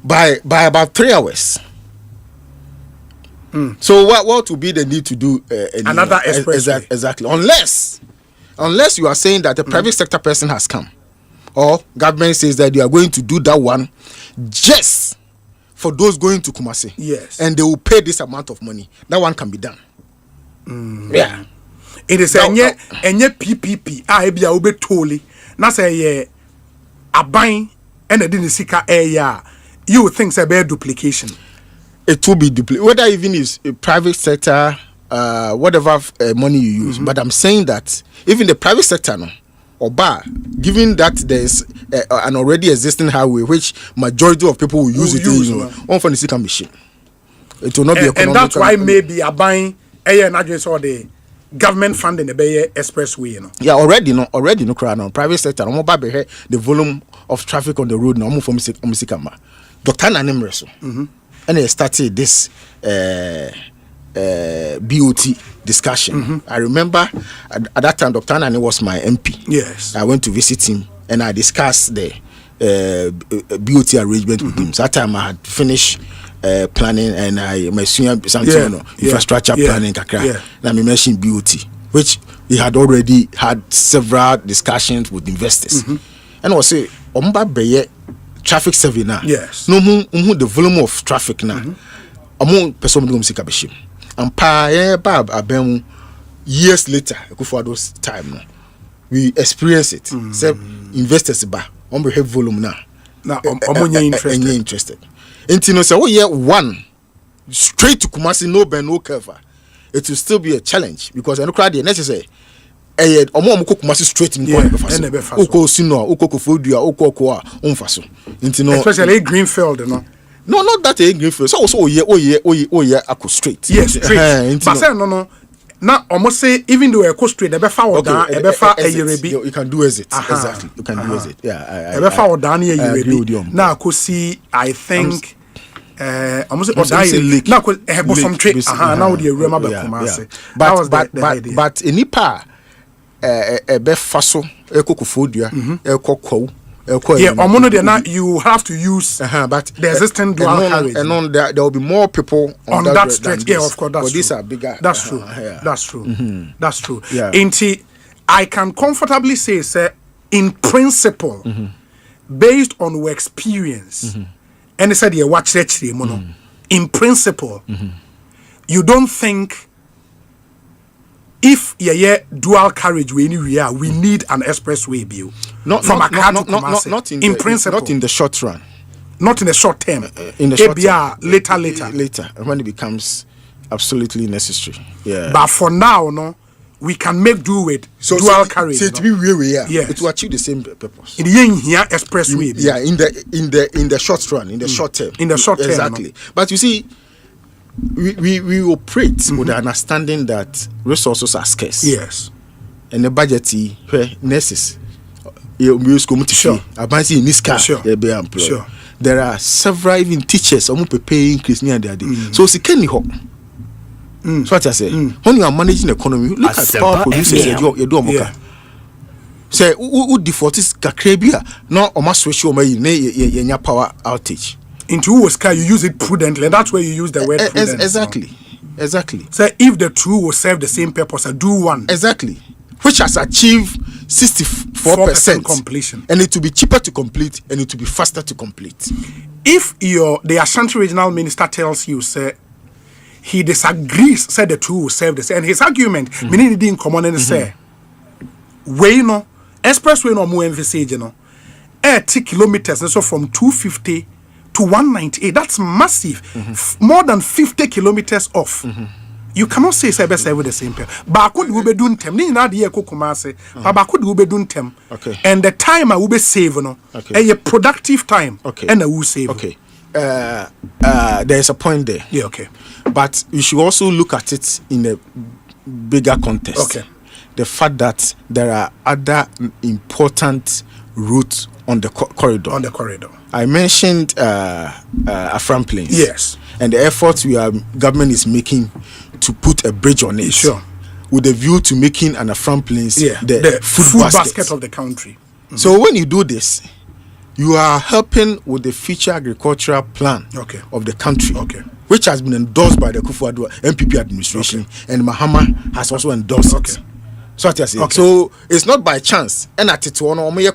B: by about 3 hours. So what will be the need to do
A: another expressway?
B: Exactly. Unless you are saying that a private sector person has come, or government says that they are going to do that one just for those going to Kumasi.
A: Yes.
B: And they will pay this amount of money. That one can be done. Yeah.
A: It is enye PPP. Ebia obe toli. Na say aban and the sika area. You would think say be duplication.
B: It will be duplication. Whether even is a private sector, whatever money you use. But I'm saying that even the private sector no. Given that there is an already existing highway, which majority of people will use one for the second machine, it will not be economical.
A: And that's why maybe a buying an address or the government funding the Bay Expressway.
B: Yeah, already no crowd on private sector. I'm about the volume of traffic on the road now. From Musikama, Dr. Nanimreso, and they started this BOT discussion. I remember at that time Dr. Nani was my MP.
A: Yes.
B: I went to visit him and I discussed the BOT arrangement with him. So that time I had finished planning and I mentioned something infrastructure planning Accra. And I mentioned BOT, which we had already had several discussions with investors. And I was say traffic survey now.
A: Yes.
B: No the volume of traffic now. Among person and years later, for those time, we experience it. So investors have volume now.
A: Now,
B: interested. And so one straight to Kumasi, no cover. It will still be a challenge because I know crowd the necessary. Kumasi straight in
A: especially Greenfield,
B: No, not that a Greenfield. So also I could straight.
A: Yes, straight. But say no. Now almost say even though I go straight, you can
B: do exit. Exactly. You can do exit. Yeah.
A: Now I could see. I think almost lake. Now some trade. Now the Rema Kumasi.
B: But in Nipa, be faso, ekokufodia, ekoko.
A: You have to use
B: but
A: the existing dual carriage.
B: And on there will be more people
A: on that stretch. Yeah, of course, that's
B: but
A: true.
B: These are bigger.
A: That's true. That's true. That's true.
B: Yeah.
A: I can comfortably say, sir, in principle, based on our experience, and I said, watch in principle, you don't think if dual carriage we need an expressway bill from Accra to Kumasi.
B: Not
A: in principle,
B: not in the short run,
A: not in the short term.
B: In the short term,
A: later
B: when it becomes absolutely necessary. Yeah.
A: But for now, no, we can make do with dual carriage.
B: So to be where
A: yes.
B: It will achieve the same purpose.
A: In the expressway.
B: Yeah, in the short run, in the short term.
A: In the short term,
B: exactly.
A: No?
B: But you see, we operate with the understanding that resources are scarce.
A: Yes.
B: And the budget nurses, sure.
A: Sure.
B: There are several even teachers paying increase near their day. So see can you so what I say when you are managing the economy, look at power producers you do moka. Say who default is kakrebia no oma switch o may ye power outage.
A: Into Oscar, you use it prudently. That's where you use the word prudently.
B: Exactly.
A: So if the two will serve the same purpose, I do one.
B: Exactly. Which has achieved 64%
A: completion.
B: And it will be cheaper to complete and it will be faster to complete.
A: If the Ashanti regional minister tells you, sir, he disagrees, said the two will serve the same. And his argument, meaning he didn't come on and say, way no, expressway no more envisage, 80 kilometers, and so from 250 to 198, that's massive. More than 50 kilometers off. You cannot say it's with the same pair. But could we be doing them? But could we be doing them?
B: Okay.
A: And the time I will be saving, a productive time.
B: Okay.
A: And I will save.
B: Okay. There is a point there.
A: Yeah. Okay.
B: But you should also look at it in a bigger context.
A: Okay.
B: The fact that there are other important routes on the corridor.
A: On the corridor.
B: I mentioned Afram Plains.
A: Yes.
B: And the efforts government is making to put a bridge on it.
A: Sure.
B: With a view to making an Afram Plains
A: the food basket of the country.
B: So when you do this, you are helping with the future agricultural plan of the country. Which has been endorsed by the Kufuor MPP administration, and Mahama has also endorsed it. So what I say. So it's not by chance. And at it one so what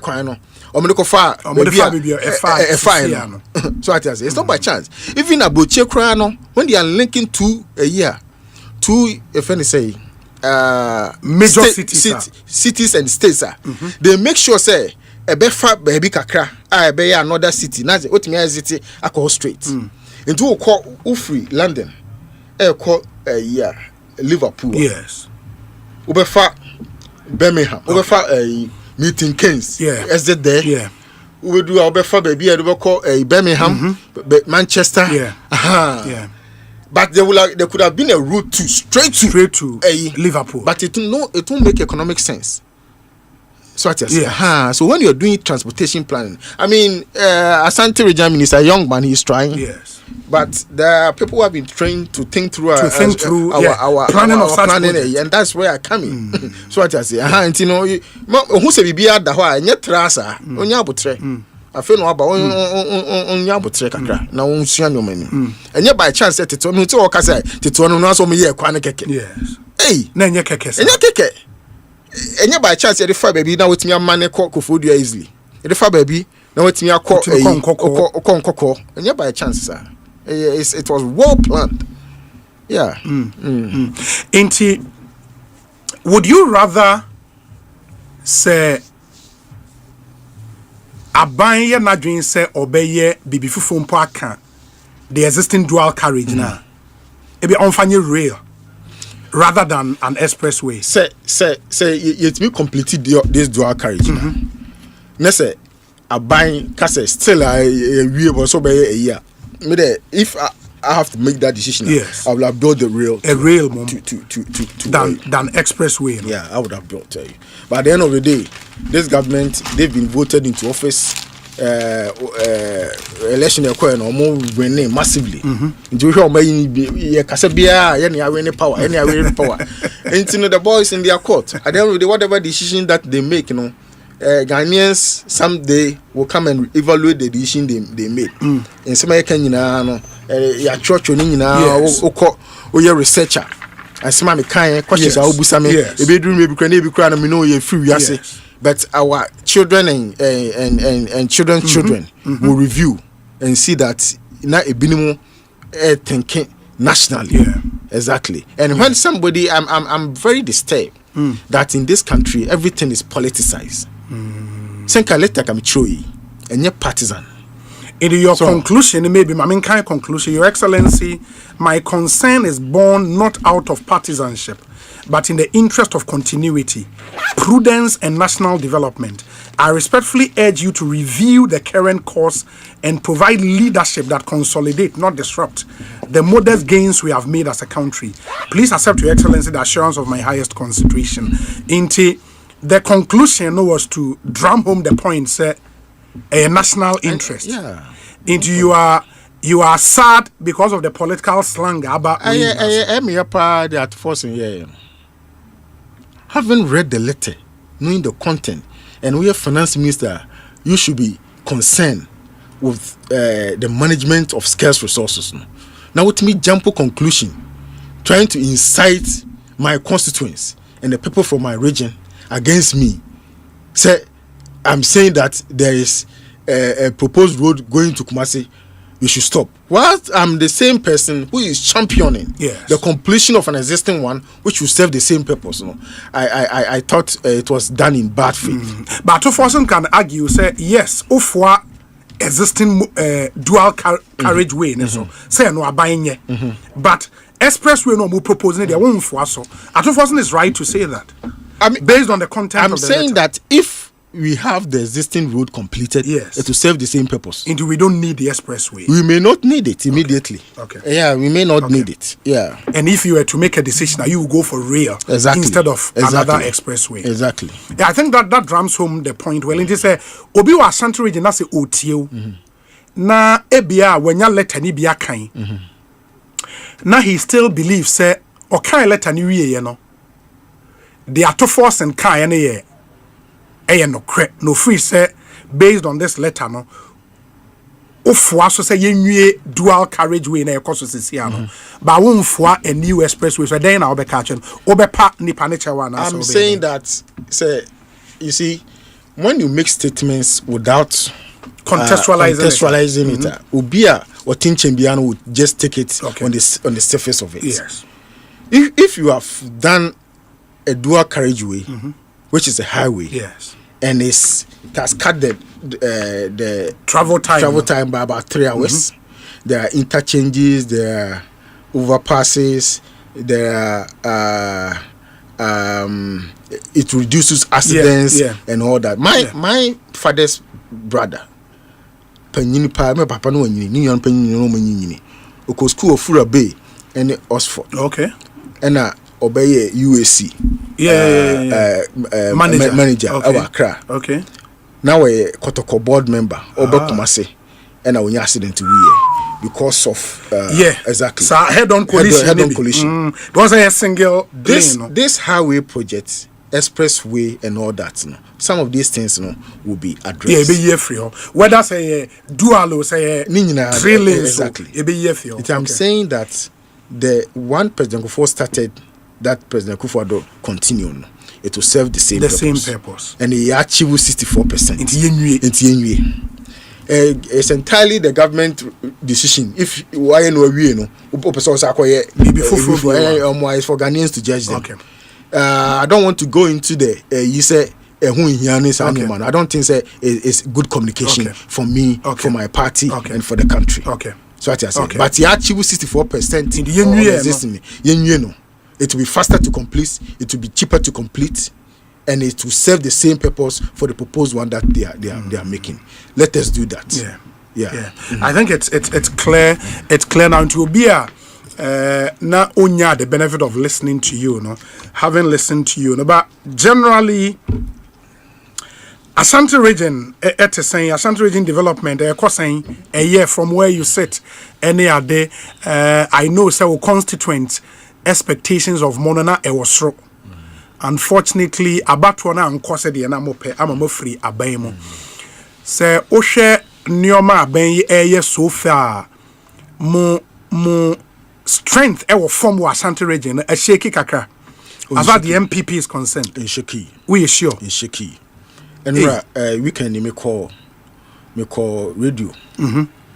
B: I say. It's not by chance. Even Abuche Krano, when they are linking to a year, to if any say
A: major
B: cities and states, they make sure say a befa baby kakra, I be another city. Now what me city I call straight. Into call Ufri London, call a year Liverpool.
A: Yes.
B: Ubefa Birmingham. Ubefa meeting Keynes. Is it there?
A: Yeah.
B: We do our befa baby. We call a Birmingham, Manchester.
A: Yeah.
B: But there could have been a route to straight to a
A: Liverpool.
B: But it won't make economic sense. So what I say. So when you're doing transportation planning, I mean, Asante Regional Minister, a young man, he's trying.
A: Yes.
B: But there are people who have been trained to think through our planning, and that's where I come in. So what I say. And you know, who say be at the why? Nye trasa. Onya butre. I feel no about onya butre kakra. Na unsia no mani. And yet by chance that it on to all kasa. It on no so me ye kwane keke.
A: Yes.
B: Hey.
A: Na nye keke.
B: Nye keke. And yet by chance the fa baby now with me man food easily. The fa baby now with me a and yet by chance sir. It was well planned. Yeah.
A: Inti, would you rather say abanye na dwen say obeye bibi fufu mpo aka the existing dual carriage na e be onfanye rail rather than an expressway?
B: Say it me completed this dual carriage na. Na say abanye ka say still we was so be a year. If I have to make that decision, I will have built a rail
A: moment
B: to
A: than expressway.
B: Yeah, I would have built. But at the end of the day, this government, they've been voted into office election occurred no more winning massively. Into how many Casabia, any winning power, any winning power. Into the boys in their court. At the end of the whatever decision that they make, you know, Ghanaians someday will come and evaluate the decision they made. In some Kenya, your church, or your researcher. And some of the kind questions are obusame. A bedroom maybe can cry, me know you're free. But our children and children's children will review and see that not a minimum thinking nationally. Exactly. And when somebody, I'm very disturbed that in this country everything is politicized. Think I let like I'm Troy and you're partisan.
A: In your conclusion, maybe my main kind of conclusion, Your Excellency, my concern is born not out of partisanship, but in the interest of continuity, prudence, and national development. I respectfully urge you to review the current course and provide leadership that consolidate, not disrupt, the modest gains we have made as a country. Please accept, Your Excellency, the assurance of my highest consideration. The conclusion was to drum home the point, say, a national interest. Into you are sad because of the political slang about
B: that forcing having read the letter, knowing the content, and we are finance minister, you should be concerned with the management of scarce resources. Now with me jump to conclusion, trying to incite my constituents and the people from my region against me. Say I'm saying that there is a proposed road going to Kumasi. We should stop. What? I'm the same person who is championing the completion of an existing one, which will serve the same purpose. No, I thought it was done in bad faith.
A: But two person can argue, say yes, for existing dual carriageway, say no buying ye. But expressway no more proposing their own for so. Two person is right to say that. I mean, based on the content.
B: I'm saying that if we have the existing road completed, it will serve the same purpose.
A: And we don't need the expressway.
B: We may not need it immediately. Okay. Yeah, we may not need it. Yeah.
A: And if you were to make a decision, you will go for rail instead of another expressway.
B: Exactly.
A: Yeah, I think that drums home the point. Well, it is Obi wa Ashanti region na se otio. Na ebia wenya letter ni bia kan. Na he still believes say okai letter ni wiye no. The atofos and kai na ye. No free say based on this letter no ofwa so say yenwie dual carriageway na ekoso sisia no ba wonfwa a new expressway so then na obeka chen obepa nipa ne chewa na.
B: I'm saying that say you see when you make statements without contextualizing it obia or tinchembiano would just take it on the surface of it.
A: Yes.
B: If you have done a dual carriageway which is a highway, and it has cut the
A: travel time
B: by about 3 hours. There are interchanges, there are overpasses, there are it reduces accidents and all that. My father's brother, Penyini pa me papa no anyini, ni yon penyini no manyini. Oko school of Fura Bay and Oxford.
A: Okay.
B: And obey UAC. Manager of Accra.
A: Okay.
B: Now a Kotoko board member, Oba Kumasi, and I will accident because of exactly.
A: So head-on collision. Was a single
B: this highway project, expressway, and all that. Some of these things will be addressed.
A: Yeah, be free. Whether say dual or say 3 lanes, exactly.
B: I'm saying that the one President Kufuor started, that President Kufuor continue. It will serve the same purpose. And he achieved 64%. It's entirely the government decision. If why no we no, it's for Ghanaians to judge them.
A: Okay.
B: I don't want to go into the you say I don't think it's good communication for me, for my party, and for the country.
A: Okay.
B: So what I say. But he achieved 64% in the it will be faster to complete, it will be cheaper to complete, and it will serve the same purpose for the proposed one that they are making. Let us do that. Yeah.
A: I think it's clear. It's clear now. To be na onya the benefit of listening to you, having listened to you, but generally, Ashanti region, Ashanti region development, a year from where you sit, any other, I know so constituent expectations of Monona Ewosro. Unfortunately, Abatwana and Kosedi and Amope, I'm free Abemo. Say, Oshe Nioma Ben ye so far, more strength ever from Ashanti region, a shaky kaka. As far the MPP is concerned,
B: in Shaki,
A: we are sure.
B: In Shaki. And weekend me call radio.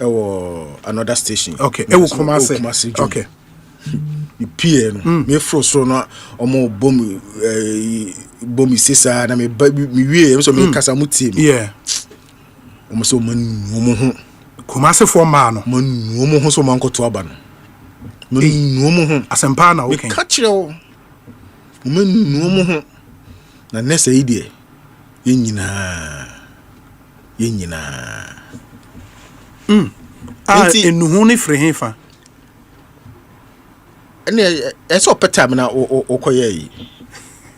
B: Or another station.
A: Okay. Kumasi. Okay.
B: You peer me frost no omo bomi sisa na me we so me kasa mutie me.
A: Yeah.
B: Omo so man ho.
A: Kumasi for man no.
B: Man omo ho so man ko to aba no. Man omo ho
A: asempa na okay.
B: Me catch you. Man omo ho. Na nessa idea. Yenyina.
A: Enuhu ni free hefa.
B: Ene eso petam na okoye yi.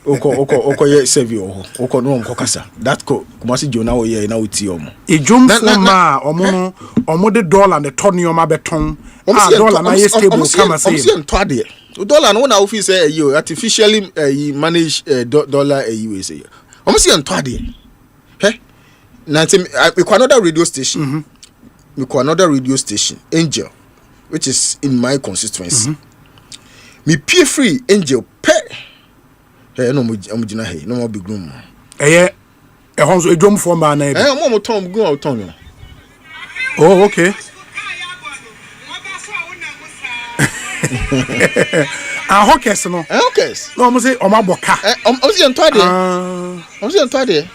B: Okoye serve oko no onko kasa. That ko Kumasi Jona wo ye na uti omo.
A: Ejum fo ma omo de dollar ne ton yo ma beton. Dollar na ye stable kama say.
B: Omo ento ade. Dollar no na office you artificially manage dollar we say. Omo se ento ade. He? Na we another radio station. We call another radio station, Angel, which is in my constituency. Me pay free Angel pay. Hey, no mo jina hey, no more big room.
A: Honzo a drum for man.
B: Mo Tom go out on.
A: Oh, okay. Hawkers no.
B: Hawkers.
A: No, mo say o ma boka.
B: O si ntwade.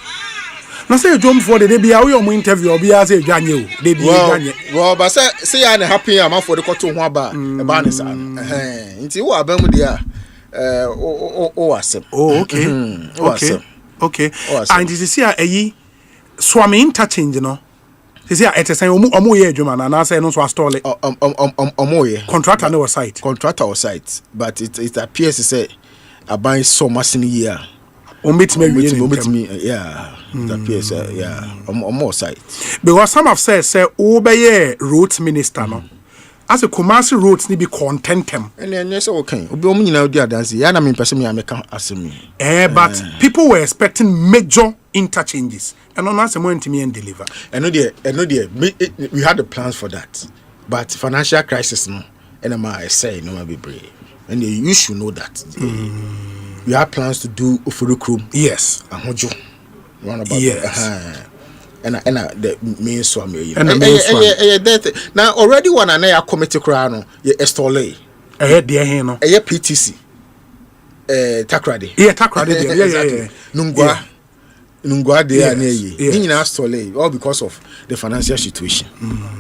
A: Na say drum for the dey bia we o interview obi a say dwanye o. Dey bia dwanye.
B: Well, but say ya na happy am for the koto ho aba. E ba ne sa. Nti wo aba mu dia o asem.
A: Oh, okay. Okay. And this is here ayi swami interchange no. This here at say omo ye adwuma na say no so stall it.
B: Omo ye.
A: Contractor no site.
B: Contractor or site, but it appears to say aban so much in year.
A: Omit me,
B: yeah. It appears, yeah. On more side.
A: Because some have said, Obeye roads minister, no. As a Kumasi roads, ni be contentem.
B: And then yes, okay. Obi you know the dance. Yeah, I mean, person me, I make me.
A: But people were expecting major interchanges, and on us, going to me and deliver.
B: I know we had the plans for that, but financial crisis, no. And I say, no, be brave, and you should know that. We have plans to do Ufurukrum.
A: Yes.
B: Ahojo.
A: Yes.
B: And the main swami.
A: And
B: now already one and I committee crown ye estole.
A: Dear Heno.
B: A PTC. Takrade.
A: Yeah, Takrade.
B: Yeah. Nungwa de near ye. In our stole, all because of the financial situation.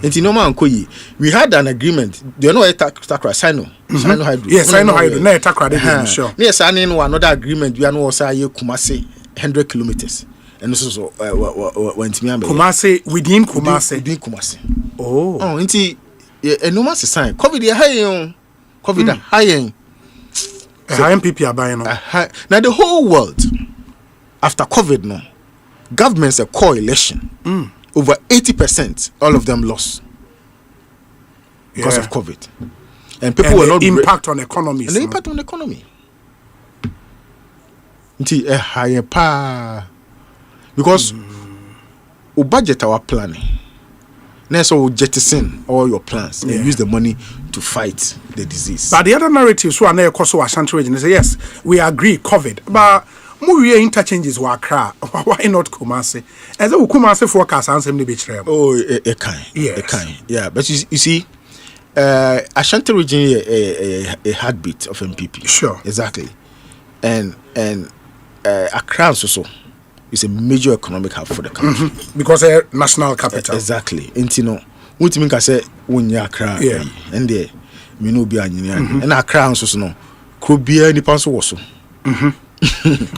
B: And in Noma and Koyi, we had an agreement. Do you know a Takra Sino? Sino Hydro.
A: Yes, I know Hydro. No, Takrade, sure.
B: Yes, I know another agreement. We are no Kumasi 100 kilometers. And this is when
A: Kumasi within Kumasi.
B: Within Kumasi.
A: Oh,
B: inti a no mass sign. COVID high. COVID high.
A: High MPP are buying.
B: Now the whole world after COVID, no governments a coalition. Over 80%, all of them lost because of COVID, and people were not
A: impact on economy.
B: And the impact on the economy. Inti a higher pa. Because we budget our planning. Now so we jettison all your plans and use the money to fight the disease.
A: But the other narratives who are now also Ashanti region say yes, we agree COVID, but more interchanges were Accra. Why not Kumasi? As a Kumasi forecast answer the beach.
B: Oh, a kind. Yeah, but you see, Ashanti region a heartbeat of MPP.
A: Sure,
B: exactly, and Accra also. It's a major economic hub for the country
A: because a national capital.
B: Exactly. Intino, what you mean? I say when you Accra, and there, me no be engineer, and Accra also no. Could be any person also.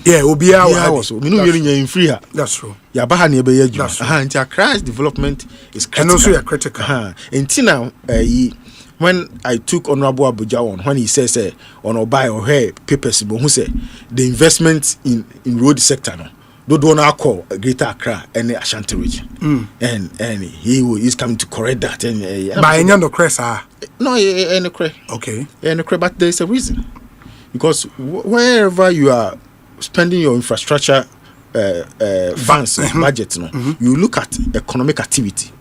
A: Yeah, Obia
B: also. Me no really in free.
A: That's true.
B: Ya baha ne be yaju. Inti Accra's development is critical.
A: And also critical.
B: Intina, when I took Honorable Abuja on, when he says on or buy or hey papers, who say the investment in road sector no. don't call Greater Accra and Ashanti region, and he's coming to correct that. And
A: by any no cresa.
B: No, any cre.
A: Okay,
B: any cre, but there's a reason, because wherever you are spending your infrastructure funds budget, you look at economic activity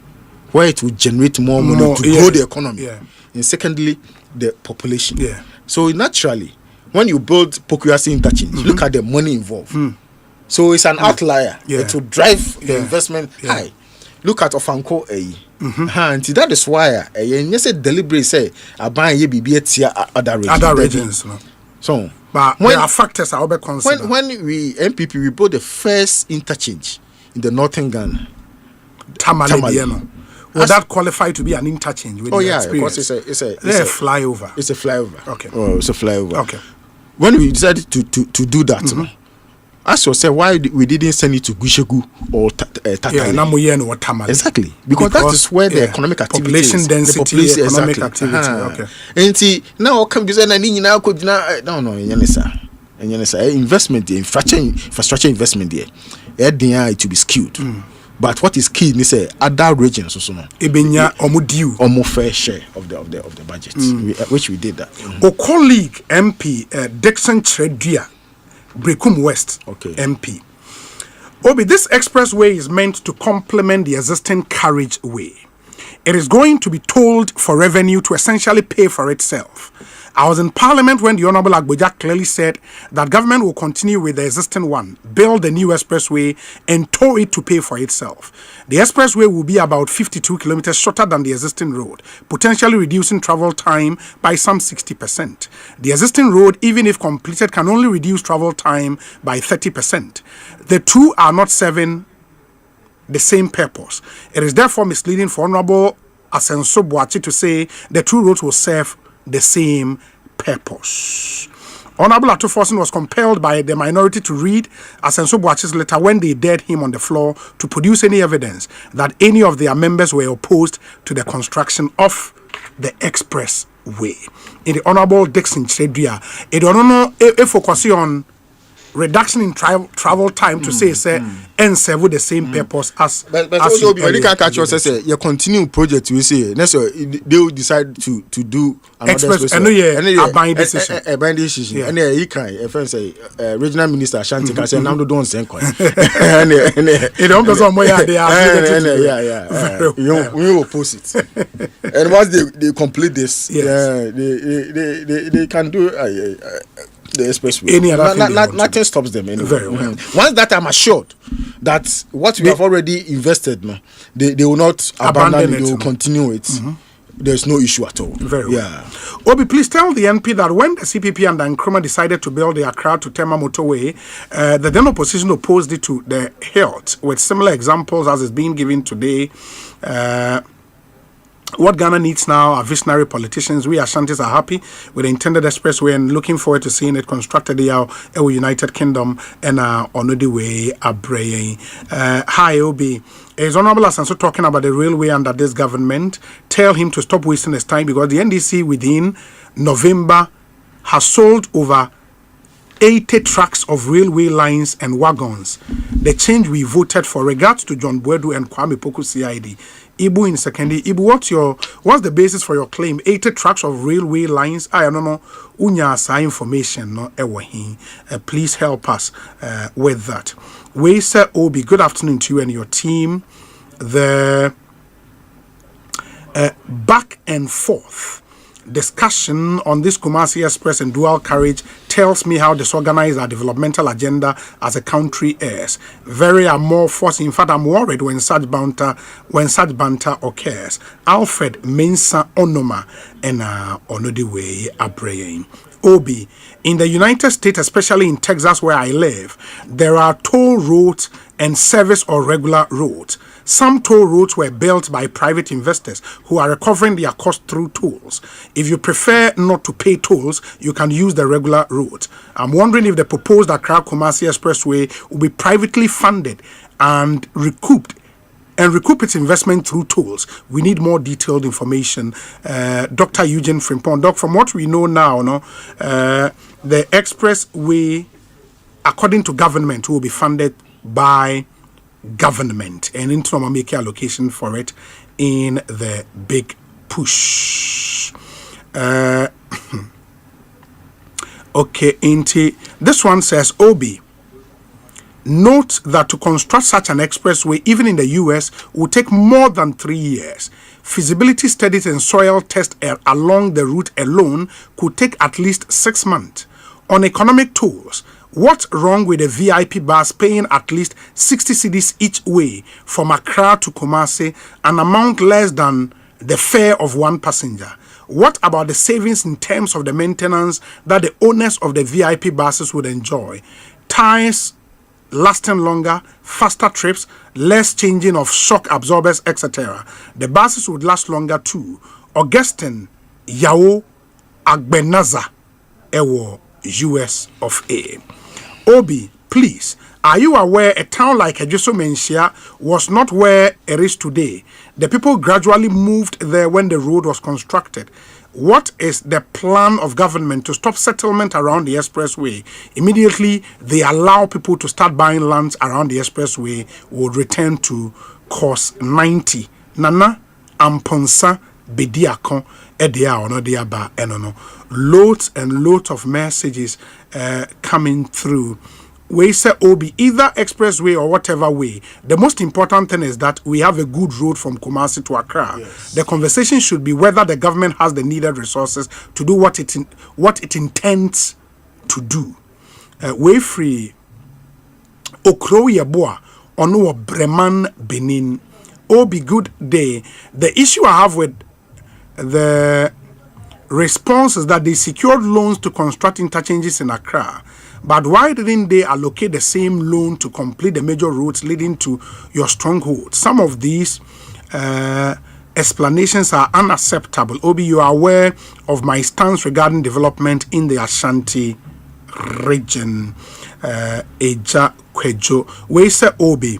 B: where it will generate more money to grow the economy, and secondly, the population.
A: Yeah.
B: So naturally, when you build Pokuase interchange, look at the money involved. So it's an outlier. It will drive the investment high. Look at Ofanko and that is why you say deliberate say aban ye bibi etia other regions. So
A: but there are factors I will consider.
B: When we MPP we built the first interchange in the northern Ghana.
A: Tamale. Would that qualify to be an interchange? With
B: because it's a
A: flyover.
B: It's a flyover.
A: Okay.
B: Oh, it's a flyover.
A: Okay.
B: When we decided to do that, ask yourself why we didn't send it to Gushegu or Tatale. Exactly. Because that is where the economic activity
A: population
B: is.
A: Density,
B: the population
A: economic
B: exactly.
A: activity. Okay.
B: And see, now come to say no, investment, the infrastructure investment there, it will be skewed. But what is key is other regions also no.
A: Ebenya omu
B: fair share of the budget, which we did that.
A: Our colleague MP Dixon Chredua, Brekum West MP. Obi, this expressway is meant to complement the existing carriageway. It is going to be tolled for revenue to essentially pay for itself. I was in Parliament when the Honourable Agboja clearly said that government will continue with the existing one, build a new expressway, and tow it to pay for itself. The expressway will be about 52 kilometers shorter than the existing road, potentially reducing travel time by some 60%. The existing road, even if completed, can only reduce travel time by 30%. The two are not serving the same purpose. It is therefore misleading for Honourable Asenso-Boakye to say the two roads will serve the same purpose. Honorable Atuforsen was compelled by the minority to read Asenso-Boakye's letter when they dared him on the floor to produce any evidence that any of their members were opposed to the construction of the expressway. In the Honorable Dixon Chredua, it don't know if focus on reduction in travel time to say and serve the same purpose as.
B: But also, you can catch us say you continue project. We say next they will decide to do another
A: express. A binding decision.
B: A binding decision. And he can. If I say regional minister Ashanti can say now don't send coin. And
A: it don't go somewhere they
B: are. We will post it. And once they complete this, they can do. The expressway. Nothing stops them anyway.
A: Very well.
B: Once that I'm assured that what we have already invested, they will not abandon it, they will continue it. There's no issue at all.
A: Very well. Obi, please tell the NP that when the CPP and the Nkrumah decided to build the Accra to Tema motorway, the then opposition opposed it to the hilt with similar examples as is being given today. What Ghana needs now are visionary politicians. We Ashantis are happy with the intended expressway and looking forward to seeing it constructed here in the United Kingdom and on the way Abreye. Hi, Obi. Is Honorable Asenso talking about the railway under this government? Tell him to stop wasting his time because the NDC within November has sold over 80 tracks of railway lines and wagons. The change we voted for. Regards to John Boadu and Kwame Poku CID. Ibu in secondary. Ibu, what's the basis for your claim? 80 tracks of railway lines. I don't know. Unya sa information no ewahi. Please help us with that. We say Obi, good afternoon to you and your team. The back and forth discussion on this Kumasi Express and dual carriage tells me how disorganized our developmental agenda as a country is. Very amorphous. In fact, I'm worried when such banter occurs. Alfred Mensa Onoma and Onodiwe Abreye. Obi, in the United States, especially in Texas where I live, there are toll roads and service or regular roads. Some toll roads were built by private investors who are recovering their cost through tolls. If you prefer not to pay tolls, you can use the regular roads. I'm wondering if the proposed Accra Kumasi Expressway will be privately funded and recoup its investment through tolls. We need more detailed information. Dr. Eugene Frimpong. Doc, from what we know now, the expressway, according to government, will be funded by government, and into make allocation for it in the big push. Okay, this one says, Obi, note that to construct such an expressway, even in the US, will take more than 3 years. Feasibility studies and soil tests along the route alone could take at least 6 months. On economic tools, what's wrong with a VIP bus paying at least 60 cedis each way from Accra to Kumasi, an amount less than the fare of one passenger? What about the savings in terms of the maintenance that the owners of the VIP buses would enjoy? Tires lasting longer, faster trips, less changing of shock absorbers, etc. The buses would last longer too. Augustine Yao Agbenaza, Ewo, US of A. Obi, please, are you aware a town like Ejiso Menchia was not where it is today? The people gradually moved there when the road was constructed. What is the plan of government to stop settlement around the expressway? Immediately, they allow people to start buying lands around the expressway, would return to course 90. Nana Amponsa Bediakon Edia or Diaba Enono. Loads and loads of messages coming through. We say Obi, either expressway or whatever way. The most important thing is that we have a good road from Kumasi to Accra.
B: Yes.
A: The conversation should be whether the government has the needed resources to do what it intends to do. We free Okro Yeboa Onu Breman Benin. Obi, good day. The issue I have with the response is that they secured loans to construct interchanges in Accra. But why didn't they allocate the same loan to complete the major roads leading to your stronghold? Some of these explanations are unacceptable. Obi, you are aware of my stance regarding development in the Ashanti region. Eja Kwejo. We say Obi.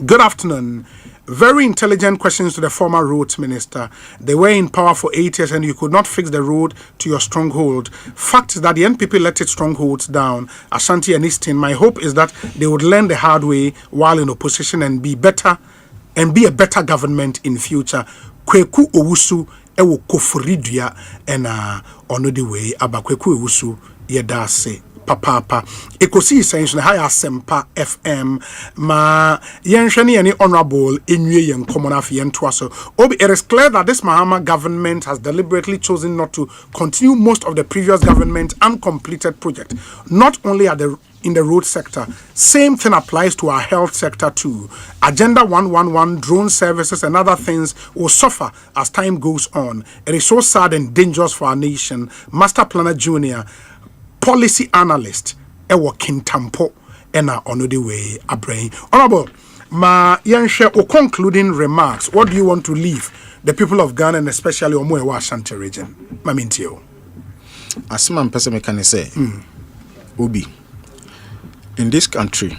A: Good afternoon. Very intelligent questions to the former roads minister. They were in power for 8 years and you could not fix the road to your stronghold. Fact is that the NPP let its strongholds down, Ashanti and Eastern. My hope is that they would learn the hard way while in opposition and be a better government in future. Kweku Owusu ewo kofuridua and ono the way aba Kweku Owusu yedase. Papa ekosi essentially high Sempa FM ma yenhwani any honorable enwie yen common afi to us. Obi, it is clear that this Mahama government has deliberately chosen not to continue most of the previous government uncompleted project, not only in the road sector. Same thing applies to our health sector too. Agenda 111, drone services and other things will suffer as time goes on. It is so sad and dangerous for our nation. Master Planner Junior, policy analyst ewo Kintampo ena ono the way abrain. Honorable ma yenhwe o concluding remarks. What do you want to leave the people of Ghana and especially Omo Ewa Ashanti region? Mamintio.
B: Asima mpese me can say Obi, in this country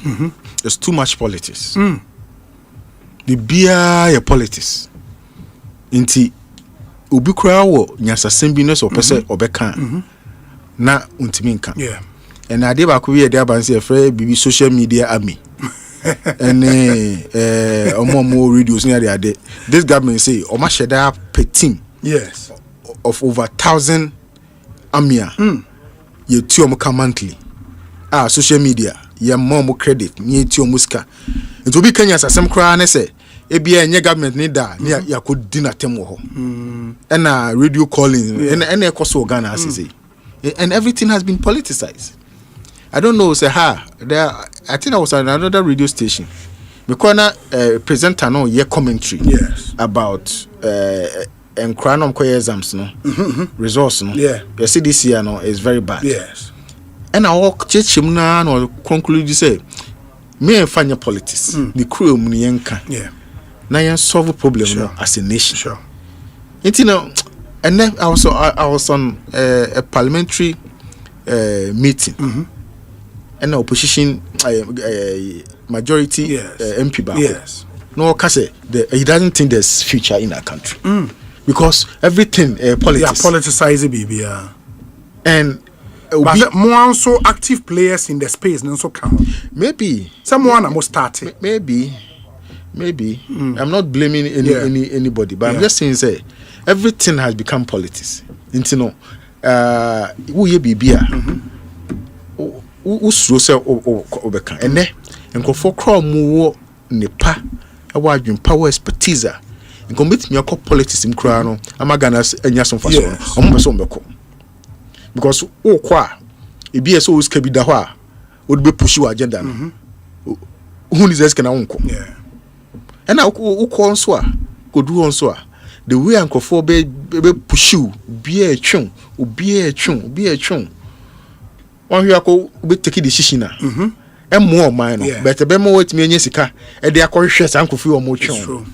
B: there's too much politics. The beer politics inti Obi kura wo nyasa sembiness or pese obeka na untiminka.
A: Yeah.
B: And I did back we there bansi afraid be social media army. And more radios near the other. This government say Oma Sheda per team.
A: Yes.
B: Of over 1,000 amia. You tiomuka monthly. Social media. Ya more credit. Ni tiomuska. It will be Kenya's a some cry and say ebia nye government need that ya could dinner temo ho. And radio calling and ekoso Ghana as say. And everything has been politicized. I don't know, say there. I think I was on another radio station. Because presenter no year commentary about and crown exams no results no. Yeah. You see this year no is very bad.
A: Yes.
B: And I walk church na no conclude say me and find politics. The crew muni yenka.
A: Yeah.
B: Na yen solve problem no as a nation.
A: Sure.
B: You know. And then I was on a parliamentary meeting, and the opposition majority MP back.
A: Yes.
B: No, because he doesn't think there's future in our country because everything politics.
A: Yeah, politicizing baby.
B: And
A: but more so active players in the space and so come.
B: Maybe
A: someone I must start.
B: Maybe. I'm not blaming anybody, but I'm just saying, say everything has become politics. You know, who ye be beer? Who say obeka? And then for crowd more nepa. I want power expertise. And commit me a politics in Crown. I'm a Ghana's and Yason for so. Because it be so scaby dawa would be push your agenda. Who is asking uncle? Yeah. And now who could do on so the way uncle for be push you be a chung, be a chung. One you are be taking decision. And more minor, but a bemo with me and Jessica, and they are cautious uncle for more chung.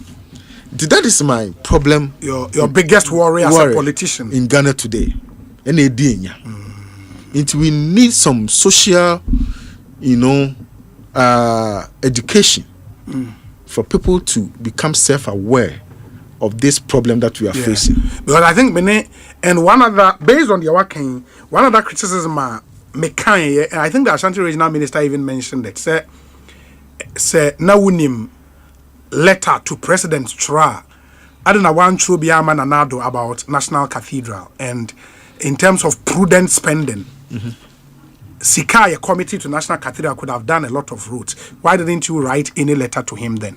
B: That is my problem.
A: Your biggest worry as a politician
B: in Ghana today. And we need some social, education for people to become self-aware of this problem that we are facing.
A: Because I think and one other, based on your working, one other criticism and I think the Ashanti Regional Minister even mentioned it. Say Nawunim letter to President Tra. I don't know one true Biama Nanado about National Cathedral, and in terms of prudent spending, Sikaya committee to National Cathedral could have done a lot of routes. Why didn't you write any letter to him then?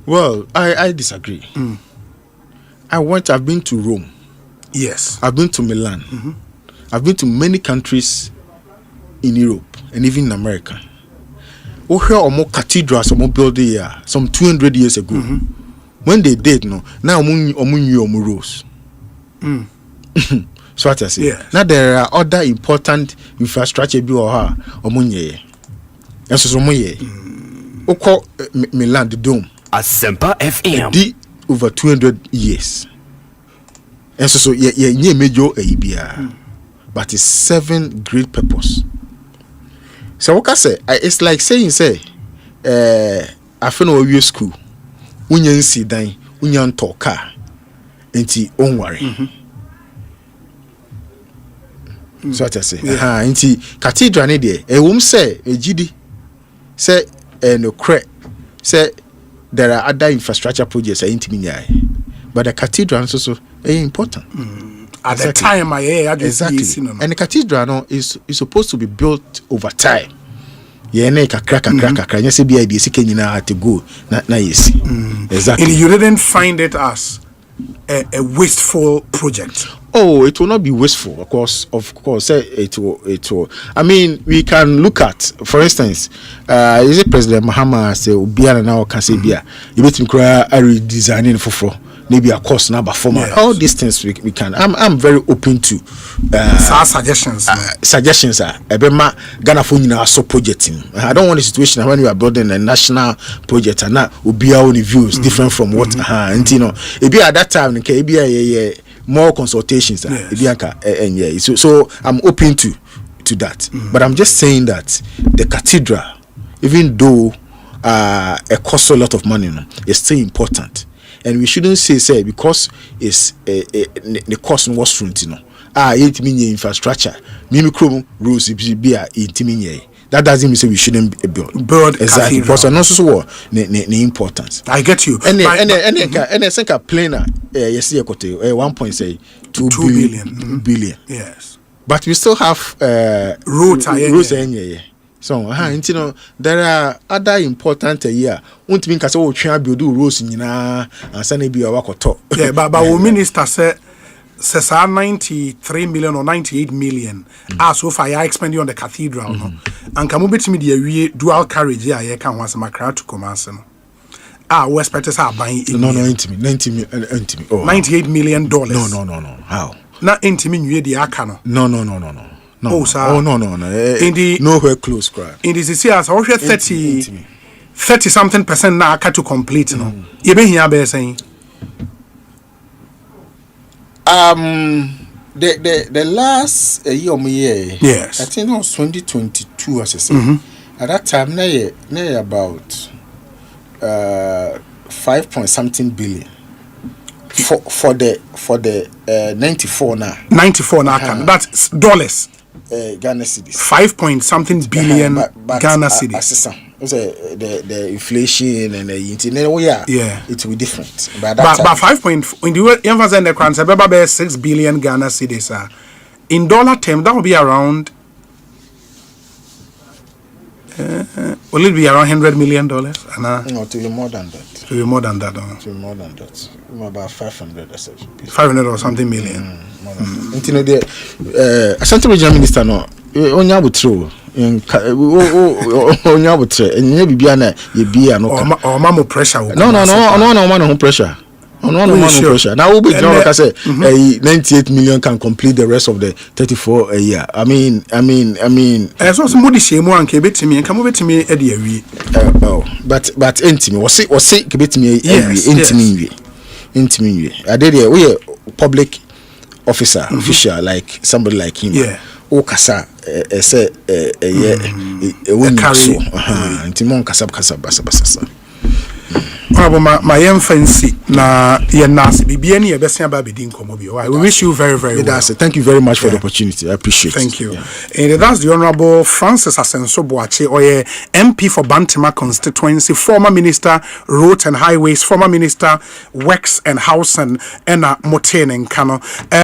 B: Well, I disagree. I've been to Rome.
A: Yes.
B: I've been to Milan. I've been to many countries in Europe and even in America. We hear of more cathedrals, more building here, some 200 years ago. When they did, now rules. So what I say. Yes. Now there are other important infrastructure or omunye. And so Oko Milan the Dome.
C: Asempa FM.
B: Over 200 years. And so major ABR. But it's 7 great purpose. So what I say, it's like saying I feel no school. Unyan si dan, unyan toka. Enti on worry. So what I say. Enti cathedral ni there. Say ejidi. Say no cre. Say there are other infrastructure projects but the cathedral is also important.
A: At the time,
B: exactly. And the cathedral is supposed to be built over time. Exactly.
A: And you didn't find it as a wasteful project.
B: Oh, it will not be wasteful. Of course, it will. I mean, we can look at, for instance, is it President Mahama say Obiara now can say Bia, you bet him cry redesigning for maybe a course number format. Yes. All these things we can. I'm very open to
A: suggestions.
B: Suggestions are Ebema Ghana for so projecting. I don't want a situation when you are building a national project and now Obia only views different from what and it at that time more consultations. Yes. So I'm open to that. But I'm just saying that the cathedral, even though it costs a lot of money, it's still important. And we shouldn't say because it's the cost was front, it means infrastructure. Mimicro rules be that doesn't mean we shouldn't build exactly because I'm also the importance.
A: I get you.
B: And I think a planer yes 1.2 billion.
A: Yes.
B: But we still have
A: roads
B: so there are other important won't mean case try build roads nyina and be wakoto.
A: Yeah, but our minister said 93 million or 98 million so far you expending on the cathedral and can move me the dual carriage here can once Accra to Kumasi we expect us buying 98 million dollars.
B: No. How?
A: Not intimate the Accra.
B: No.
A: Oh, sir.
B: Oh, no. Nowhere close, cry.
A: In this year, so 30 something percent now to complete. You been here, be saying.
B: The last year,
A: yes,
B: I think it was 2022, as I said. At that time, near about 5 point something billion. For the 94 now.
A: 94 now, that's dollars.
B: Ghana cedis.
A: 5 point something billion Ghana cedis.
B: The inflation and the internet. Oh yeah, it will be different. But
A: 5 point in the emphasis in the crowd, about 6 billion Ghana cedis. In dollar terms, that will be around. Will it be around $100 million?
B: No, to be more than that.
A: To be more than that.
B: To be more than that. About 500 or something.
A: 500 or something million.
B: You know the Central Regional Minister no. Onya butro. Onya butre. Enye bibia na ye bia no.
A: O ma mo pressure.
B: No, pressure. No pressure. Now we can say 98 million can complete the rest of the 34 a year. I mean.
A: So somebody say mo anke betimi, enka mo betimi e de awie.
B: But intimi. Was say ke betimi intimi. I did we public officer, official like somebody like him.
A: Yeah.
B: O kasa say so. Intimo kasa basa.
A: My fancy na yenasi bibia ni ebesia ba bedin komo bi. We wish you very well.
B: Thank you very much for the opportunity. I appreciate it.
A: Thank you. And that's the Honorable Francis Asenso-Boakye, MP for Bantama constituency, former Minister Roads and Highways, former Minister Works and Housing, and Motene Nkano.